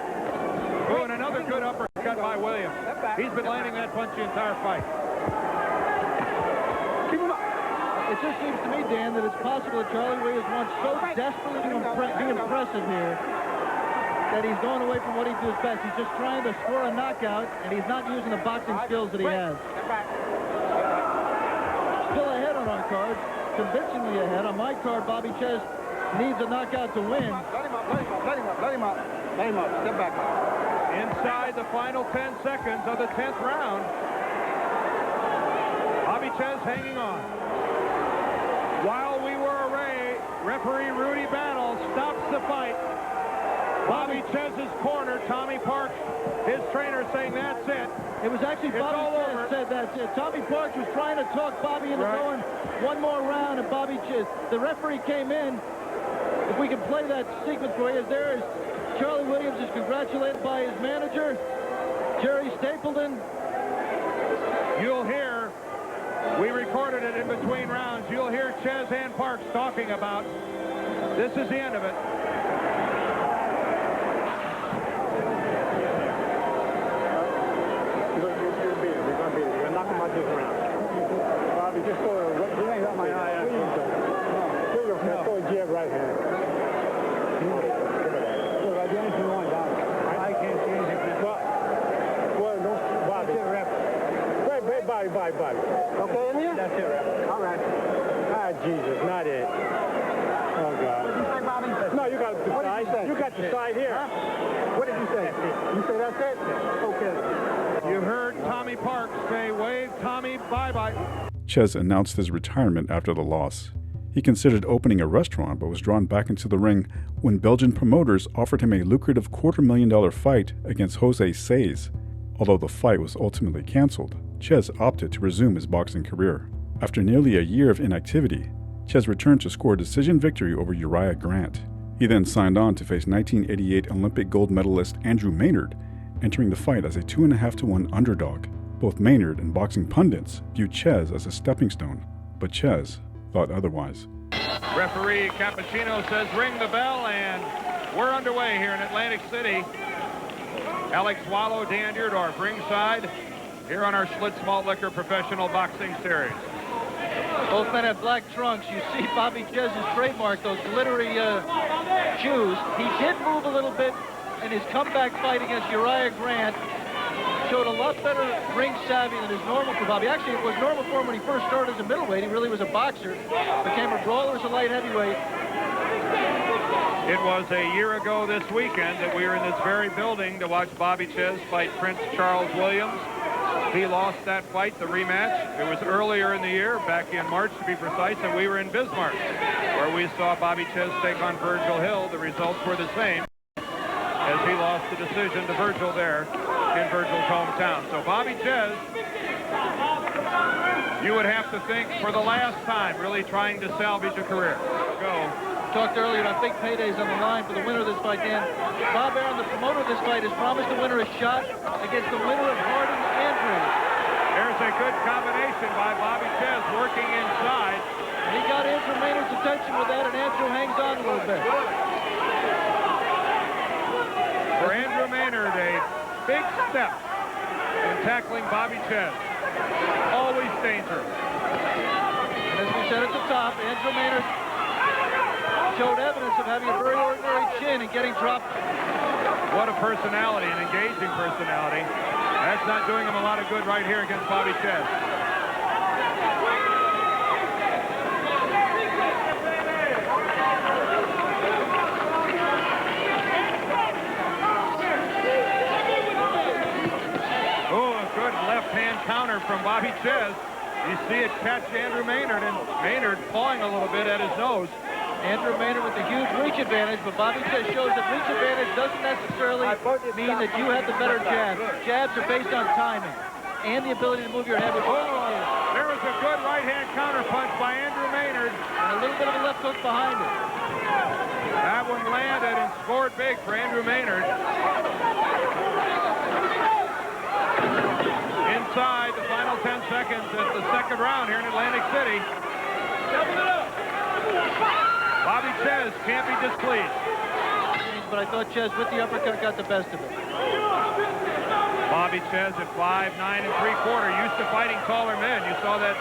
S14: Oh, and another good uppercut by Williams. He's been landing that punch the entire fight.
S15: It just seems to me, Dan, that it's possible that Charlie Williams wants so desperately to be impressive here that he's going away from what he does best. He's just trying to score a knockout, and he's not using the boxing skills that he has. Still ahead on our card, convincingly ahead. On my card, Bobby Czyz needs a knockout to win.
S12: Let him up. Step back.
S14: Inside the final 10 seconds of the 10th round, Bobby Czyz hanging on. While we were away, referee Rudy Battle stops the fight. Bobby Czyz's corner, Tommy Parks, his trainer, saying that's it.
S15: It was actually Bobby Czyz said that's it. Tommy Parks was trying to talk Bobby into going one more round, and Bobby Czyz, the referee came in. If we can play that sequence for you, there is Charlie Williams is congratulated by his manager, Jerry Stapleton.
S14: You'll hear, we recorded it in between rounds, you'll hear Czyz and Parks talking about, this is the end of it.
S12: Bobby, just go. You ain't got my eye. Please don't. Let's go jab right hand. Look, I do anything you want, Don. I can't change it. Well, no, Bobby. Wait, Bobby. Okay, in here? That's it, rep. All right. Ah, Jesus, not it. Oh, God. What did you say, Bobby? No, you got the side. You got the side here. Huh? What did you say? You say that's it? Okay.
S14: You heard Tommy Parks say, wave Tommy bye-bye.
S1: Czyz announced his retirement after the loss. He considered opening a restaurant but was drawn back into the ring when Belgian promoters offered him a lucrative $250,000 fight against Jose Sayes. Although the fight was ultimately canceled, Czyz opted to resume his boxing career. After nearly a year of inactivity, Czyz returned to score a decision victory over Uriah Grant. He then signed on to face 1988 Olympic gold medalist Andrew Maynard, entering the fight as a 2.5-to-1 underdog. Both Maynard and boxing pundits viewed Czyz as a stepping stone, but Czyz thought otherwise.
S14: Referee Cappuccino says ring the bell, and we're underway here in Atlantic City. Alex Wallow, Dan Deardorff ringside here on our Schlitz Malt Liquor Professional Boxing Series.
S15: Both men have black trunks. You see Bobby Czyz's trademark, those glittery shoes. He did move a little bit in his comeback fight against Uriah Grant. Showed a lot better ring savvy than is normal for Bobby. Actually, it was normal for him when he first started as a middleweight. He really was a boxer. Became a brawler as a light heavyweight.
S14: It was a year ago this weekend that we were in this very building to watch Bobby Czyz fight Prince Charles Williams. He lost that fight, the rematch. It was earlier in the year, back in March to be precise, and we were in Bismarck, where we saw Bobby Czyz take on Virgil Hill. The results were the same, as he lost the decision to Virgil there in Virgil's hometown. So Bobby Czyz, you would have to think for the last time, really trying to salvage a career. Go.
S15: Talked earlier about big paydays on the line for the winner of this fight, Dan. Bob Arum, the promoter of this fight, has promised the winner a shot against the winner of Harding Andrews.
S14: There's a good combination by Bobby Czyz working inside.
S15: And he got Andrew Maynard's attention with that, and Andrew hangs on a little bit.
S14: For Andrew Maynard, a big step in tackling Bobby Czyz. Always dangerous.
S15: And as we said at the top, Andrew Maynard showed evidence of having a very ordinary chin and getting dropped.
S14: What a personality, an engaging personality. That's not doing him a lot of good right here against Bobby Czyz. Oh, a good left-hand counter from Bobby Czyz. You see it catch Andrew Maynard, and Maynard clawing a little bit at his nose.
S15: Andrew Maynard with the huge reach advantage, but Bobby Czyz shows that reach advantage doesn't necessarily mean that you have the better jabs. Jabs are based on timing and the ability to move your head with
S14: there was was a good right-hand counterpunch by Andrew Maynard.
S15: And a little bit of a left hook behind it.
S14: That one landed and scored big for Andrew Maynard. Inside the final 10 seconds at the second round here in Atlantic City. Bobby Czyz can't be displeased.
S15: But I thought Czyz with the uppercut got the best of it.
S14: Bobby Czyz at 5'9 3/4, used to fighting taller men. You saw that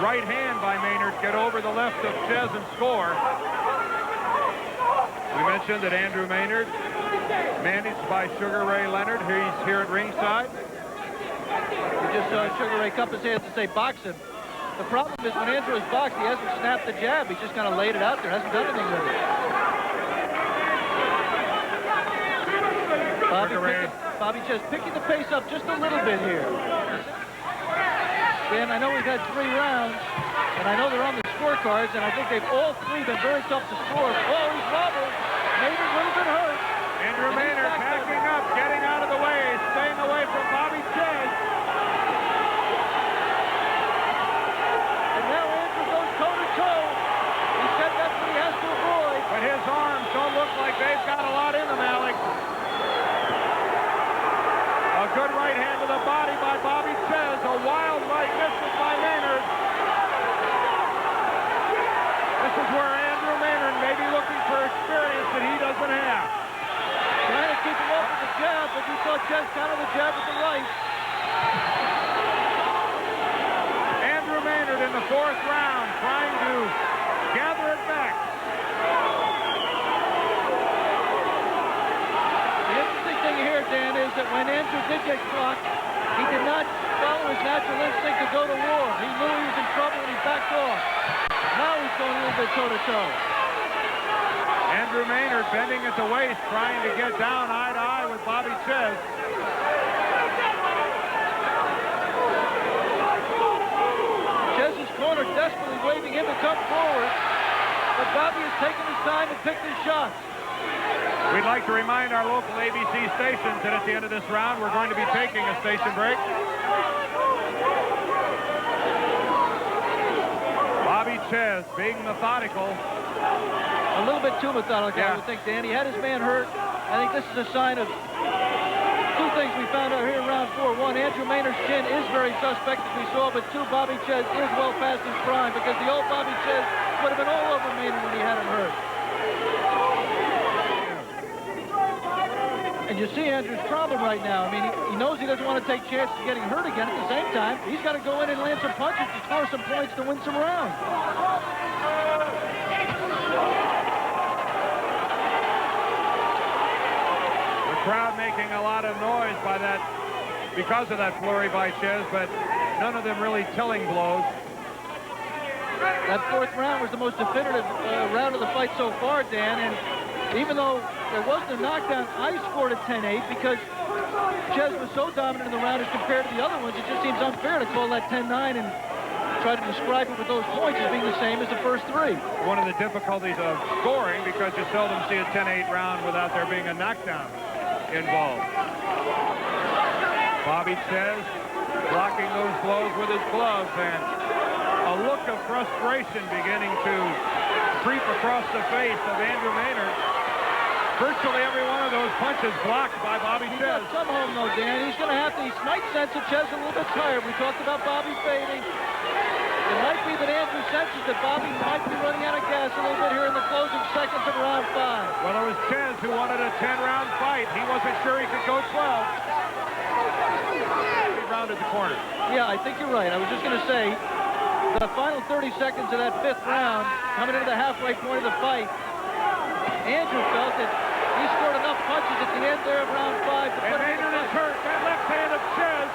S14: right hand by Maynard get over the left of Czyz and score. We mentioned that Andrew Maynard, managed by Sugar Ray Leonard, he's here at ringside.
S15: You just saw Sugar Ray cup his hands to say box him. The problem is when Andrew is boxed, he hasn't snapped the jab. He's just kind of laid it out there, hasn't done anything with it. Bobby Czyz picking the pace up just a little bit here. Dan, I know we've had 3 rounds, and I know they're on the scorecards, and I think they've all 3 been very tough to score. Oh, he's wobbled. Maynard a little bit hurt.
S14: Andrew Maynard backing up, getting out of the way, staying away from Bobby Czyz.
S15: And now Andrew goes toe-to-toe. He said that's what he has to avoid.
S14: But his arms don't look like they've got a lot in them, Alex. A good right hand to the body by Bobby Czyz. A wild right misses by Maynard. This is where Andrew Maynard may be looking for experience that he doesn't have.
S15: Trying to keep him off with the jab, but you saw Czyz counter the jab with the right.
S14: Andrew Maynard in the 4th round trying to gather it back.
S15: The interesting thing here, Dan, is that when Andrew did get clocked, he did not follow his natural instinct to go to war. He knew he was in trouble and he backed off. Now he's going a little bit toe-to-toe.
S14: Andrew Maynard bending at the waist, trying to get down eye-to-eye with Bobby Czyz.
S15: Czyz's corner desperately waving him to come forward, but Bobby has taken his time and picked his shots.
S14: We'd like to remind our local ABC stations that at the end of this round, we're going to be taking a station break. Bobby Czyz being methodical.
S15: A little bit too methodical, I would think, Dan. He had his man hurt. I think this is a sign of 2 things we found out here in round 4. 1, Andrew Maynard's chin is very suspect, as we saw, but 2, Bobby Czyz is well past his prime, because the old Bobby Czyz would have been all over Maynard when he had him hurt. And you see Andrew's problem right now. I mean, he knows he doesn't want to take chances of getting hurt again. At the same time, he's got to go in and land some punches to score some points to win some rounds.
S14: The crowd making a lot of noise by that, because of that flurry by Czyz, but none of them really tilling blows.
S15: That 4th round was the most definitive round of the fight so far, Dan, and even though there wasn't a knockdown, I scored a 10-8 because Czyz was so dominant in the round as compared to the other ones. It just seems unfair to call that 10-9 and try to describe it with those points as being the same as the first 3.
S14: One of the difficulties of scoring, because you seldom see a 10-8 round without there being a knockdown involved. Bobby Czyz blocking those blows with his gloves, and a look of frustration beginning to creep across the face of Andrew Maynard. Virtually every one of those punches blocked by Bobby Czyz.
S15: He's got some home, though, Dan. He's going to have to, he might sense that Czyz a little bit tired. We talked about Bobby fading. It might be that Andrew senses that Bobby might be running out of gas a little bit here in the closing seconds of round 5.
S14: Well, it was Czyz who wanted a 10-round fight. He wasn't sure he could go 12. He rounded the corner.
S15: Yeah, I think you're right. I was just going to say, the final 30 seconds of that 5th round, coming into the halfway point of the fight, Andrew felt that he scored enough punches at the end there of round 5 to put him in the
S14: Maynard is hurt. That left hand of Czyz,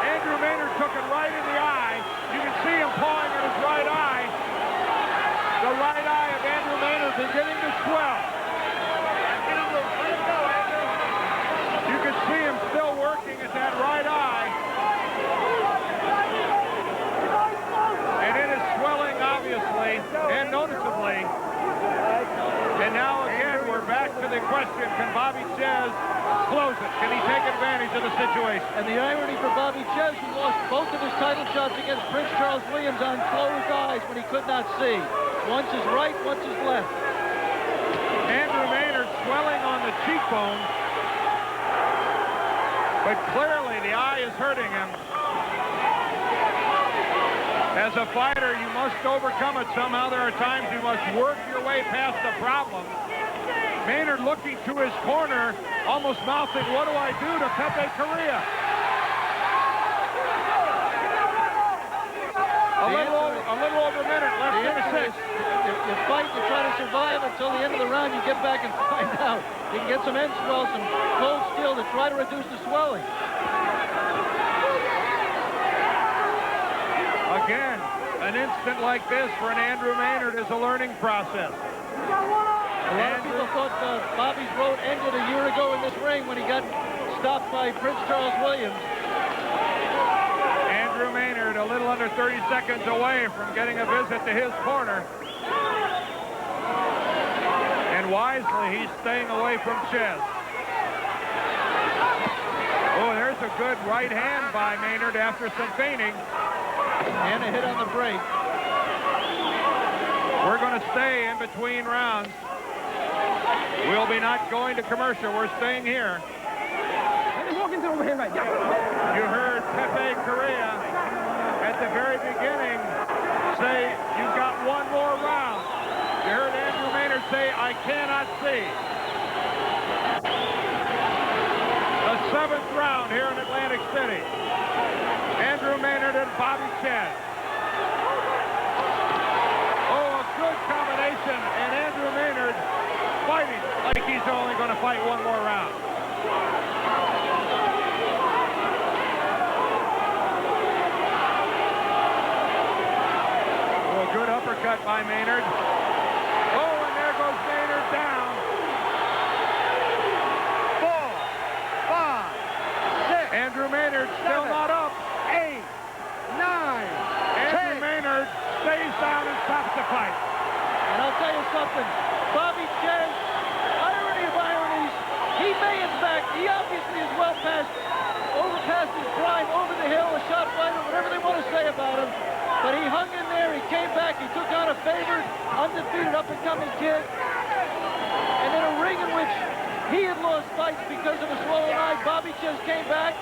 S14: Andrew Maynard took it right in the eye. You can see him pawing at his right eye. The right eye of Andrew Maynard beginning to swell. You can see him still working at that right eye. And it is swelling, obviously, and noticeably. And now again, we're back to the question, can Bobby Czyz close it? Can he take advantage of the situation?
S15: And the irony for Bobby Czyz, he lost both of his title shots against Prince Charles Williams on closed eyes when he could not see. Once his right, once his left.
S14: Andrew Maynard swelling on the cheekbone, but clearly the eye is hurting him. As a fighter, you must overcome it somehow. There are times you must work your way past the problem. Maynard looking to his corner, almost mouthing, what do I do to Pepe Correa? A little over a minute left in the sixth.
S15: You fight, you try to survive until the end of the round, you get back and find out. You can get some end swell, some cold steel to try to reduce the swelling.
S14: Again, an instant like this for an Andrew Maynard is a learning process.
S15: A lot of people thought Bobby's road ended a year ago in this ring when he got stopped by Prince Charles Williams.
S14: Andrew Maynard a little under 30 seconds away from getting a visit to his corner. And wisely, he's staying away from Czyz. Oh, there's a good right hand by Maynard after some feinting.
S15: And a hit on the break.
S14: We're going to stay in between rounds. We'll be not going to commercial. We're staying here. You heard Pepe Correa at the very beginning say, you've got one more round. You heard Andrew Maynard say, I cannot see. The 7th round here in Atlantic City. Andrew Maynard and Bobby Czyz. Oh, a good combination, and Andrew Maynard fighting like he's only going to fight one more round. Oh, a good uppercut by Maynard. Oh, and there goes Maynard down. 4, 5, 6. Andrew Maynard still not up. 8, 9, Andrew Maynard stays down and stops the fight.
S15: And I'll tell you something, Bobby Czyz, irony of ironies, he may in fact, he obviously is well past his prime, over the hill, a shot fighter, whatever they want to say about him. But he hung in there, he came back, he took on a favored, undefeated up-and-coming kid. And in a ring in which he had lost fights because of a swollen eye, Bobby Czyz came back.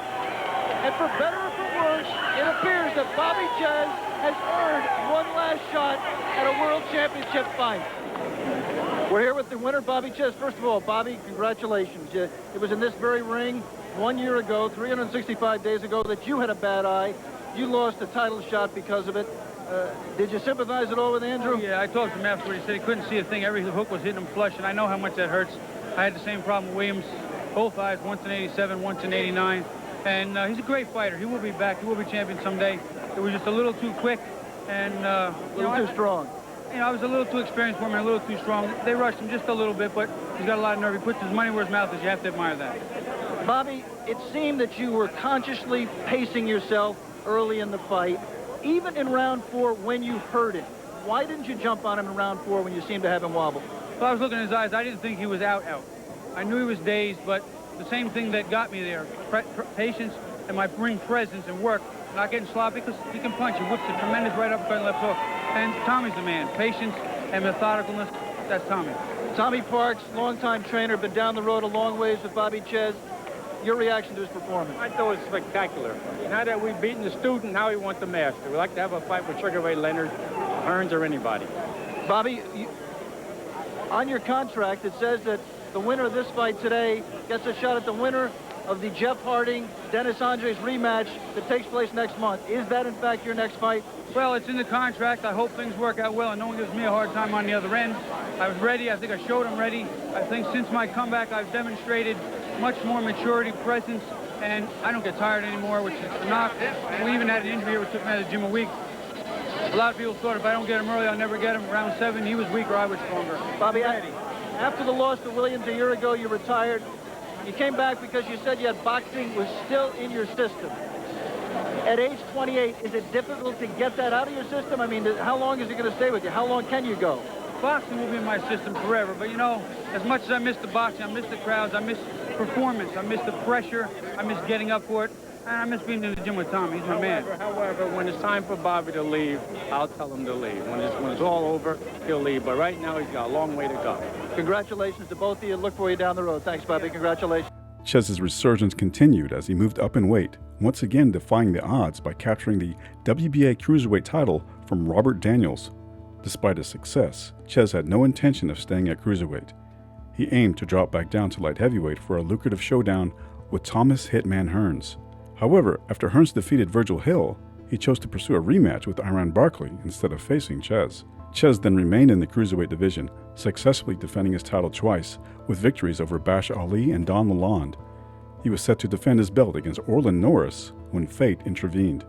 S15: And for better or for worse, it appears that Bobby Czyz has earned one last shot at a World Championship fight. We're here with the winner, Bobby Czyz. First of all, Bobby, congratulations. It was in this very ring 1 year ago, 365 days ago, that you had a bad eye. You lost a title shot because of it. Did you sympathize at all with Andrew?
S13: Oh, yeah, I talked to him afterwards. He said he couldn't see a thing. Every hook was hitting him flush, and I know how much that hurts. I had the same problem with Williams. Both eyes, once in 87, once in 89. And he's a great fighter. He will be back. He will be champion someday. It was just a little too quick and
S15: a little too strong.
S13: You know, I was a little too experienced for him and a little too strong. They rushed him just a little bit, but he's got a lot of nerve. He puts his money where his mouth is. You have to admire that.
S15: Bobby, it seemed that you were consciously pacing yourself early in the fight, even in round 4 when you heard it. Why didn't you jump on him in round 4 when you seemed to have him wobble?
S13: Well, I was looking in his eyes. I didn't think he was out. I knew he was dazed, but the same thing that got me there, patience and my ring presence and work, not getting sloppy, because he can punch. He whips a tremendous right uppercut and left hook. And Tommy's the man. Patience and methodicalness, that's Tommy.
S15: Tommy Parks, longtime trainer, been down the road a long ways with Bobby Czyz. Your reaction to his performance?
S12: I thought it was spectacular. Now that we've beaten the student, now we want the master. We like to have a fight with Sugar Ray Leonard, Hearns, or anybody.
S15: Bobby, on your contract, it says that the winner of this fight today gets a shot at the winner of the Jeff Harding, Dennis Andres rematch that takes place next month. Is that, in fact, your next fight?
S13: Well, it's in the contract. I hope things work out well, and no one gives me a hard time on the other end. I was ready. I think I showed him ready. I think since my comeback, I've demonstrated much more maturity, presence, and I don't get tired anymore, which is a knock. We even had an injury here, which took me out of the gym a week. A lot of people thought if I don't get him early, I'll never get him. Round 7, he was weaker, I was stronger.
S15: Bobby, after the loss to Williams a year ago, you retired. You came back because you said you had boxing was still in your system. At age 28, is it difficult to get that out of your system? I mean, how long is it going to stay with you? How long can you go?
S16: boxing will be in my system forever. But, you know, as much as I miss the boxing, I miss the crowds, I miss performance, I miss the pressure, I miss getting up for it, and I miss being in the gym with Tommy. He's my man.
S12: However, when it's time for Bobby to leave, I'll tell him to leave. When it's all over, he'll leave. But right now, he's got a long way to go.
S15: Congratulations to both of you. Look for you down the road. Thanks, Bobby. Congratulations.
S1: Czyz's resurgence continued as he moved up in weight, once again defying the odds by capturing the WBA Cruiserweight title from Robert Daniels. Despite his success, Czyz had no intention of staying at Cruiserweight. He aimed to drop back down to light heavyweight for a lucrative showdown with Thomas Hitman Hearns. However, after Hearns defeated Virgil Hill, he chose to pursue a rematch with Iran Barkley instead of facing Czyz. Czyz then remained in the Cruiserweight division, successfully defending his title twice, with victories over Bash Ali and Don Lalonde. He was set to defend his belt against Orland Norris when fate intervened.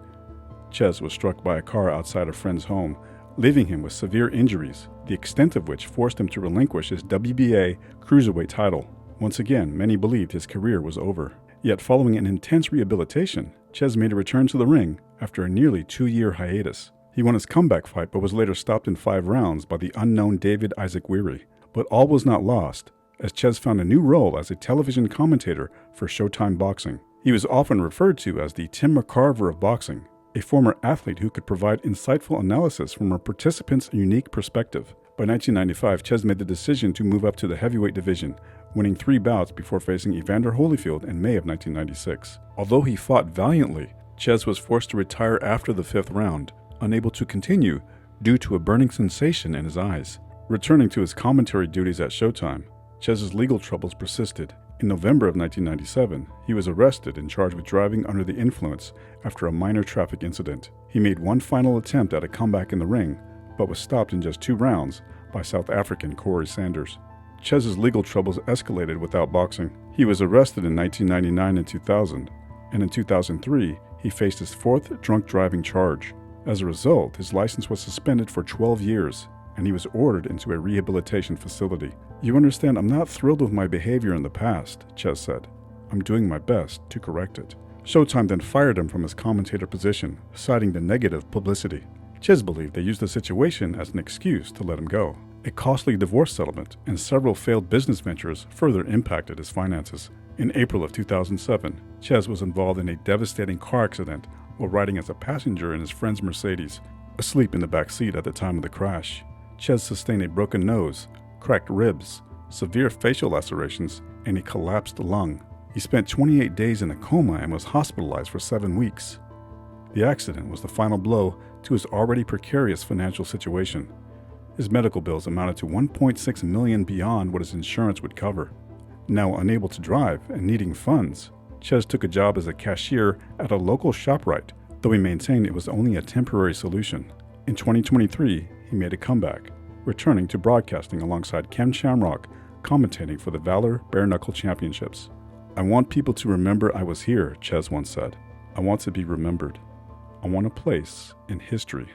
S1: Czyz was struck by a car outside a friend's home, leaving him with severe injuries, the extent of which forced him to relinquish his WBA Cruiserweight title. Once again, many believed his career was over. Yet following an intense rehabilitation, Czyz made a return to the ring after a nearly 2-year hiatus. He won his comeback fight but was later stopped in 5 rounds by the unknown David Isaac Weary. But all was not lost, as Czyz found a new role as a television commentator for Showtime Boxing. He was often referred to as the Tim McCarver of boxing, a former athlete who could provide insightful analysis from a participant's unique perspective. By 1995, Czyz made the decision to move up to the heavyweight division, winning 3 bouts before facing Evander Holyfield in May of 1996. Although he fought valiantly, Czyz was forced to retire after the 5th round, unable to continue due to a burning sensation in his eyes. Returning to his commentary duties at Showtime, Czyz's legal troubles persisted. In November of 1997, he was arrested and charged with driving under the influence after a minor traffic incident. He made one final attempt at a comeback in the ring, but was stopped in just 2 rounds by South African Corey Sanders. Czyz's legal troubles escalated without boxing. He was arrested in 1999 and 2000, and in 2003, he faced his 4th drunk driving charge. As a result, his license was suspended for 12 years, and he was ordered into a rehabilitation facility. "You understand, I'm not thrilled with my behavior in the past," Czyz said. "I'm doing my best to correct it." Showtime then fired him from his commentator position, citing the negative publicity. Czyz believed they used the situation as an excuse to let him go. A costly divorce settlement and several failed business ventures further impacted his finances. In April of 2007, Czyz was involved in a devastating car accident while riding as a passenger in his friend's Mercedes, asleep in the back seat at the time of the crash. Czyz sustained a broken nose, cracked ribs, severe facial lacerations, and a collapsed lung. He spent 28 days in a coma and was hospitalized for 7 weeks. The accident was the final blow to his already precarious financial situation. His medical bills amounted to $1.6 million beyond what his insurance would cover. Now unable to drive and needing funds, Czyz took a job as a cashier at a local ShopRite, though he maintained it was only a temporary solution. In 2023, he made a comeback, returning to broadcasting alongside Ken Shamrock, commentating for the Valor Bare Knuckle Championships. "I want people to remember I was here," Czyz once said. "I want to be remembered. I want a place in history."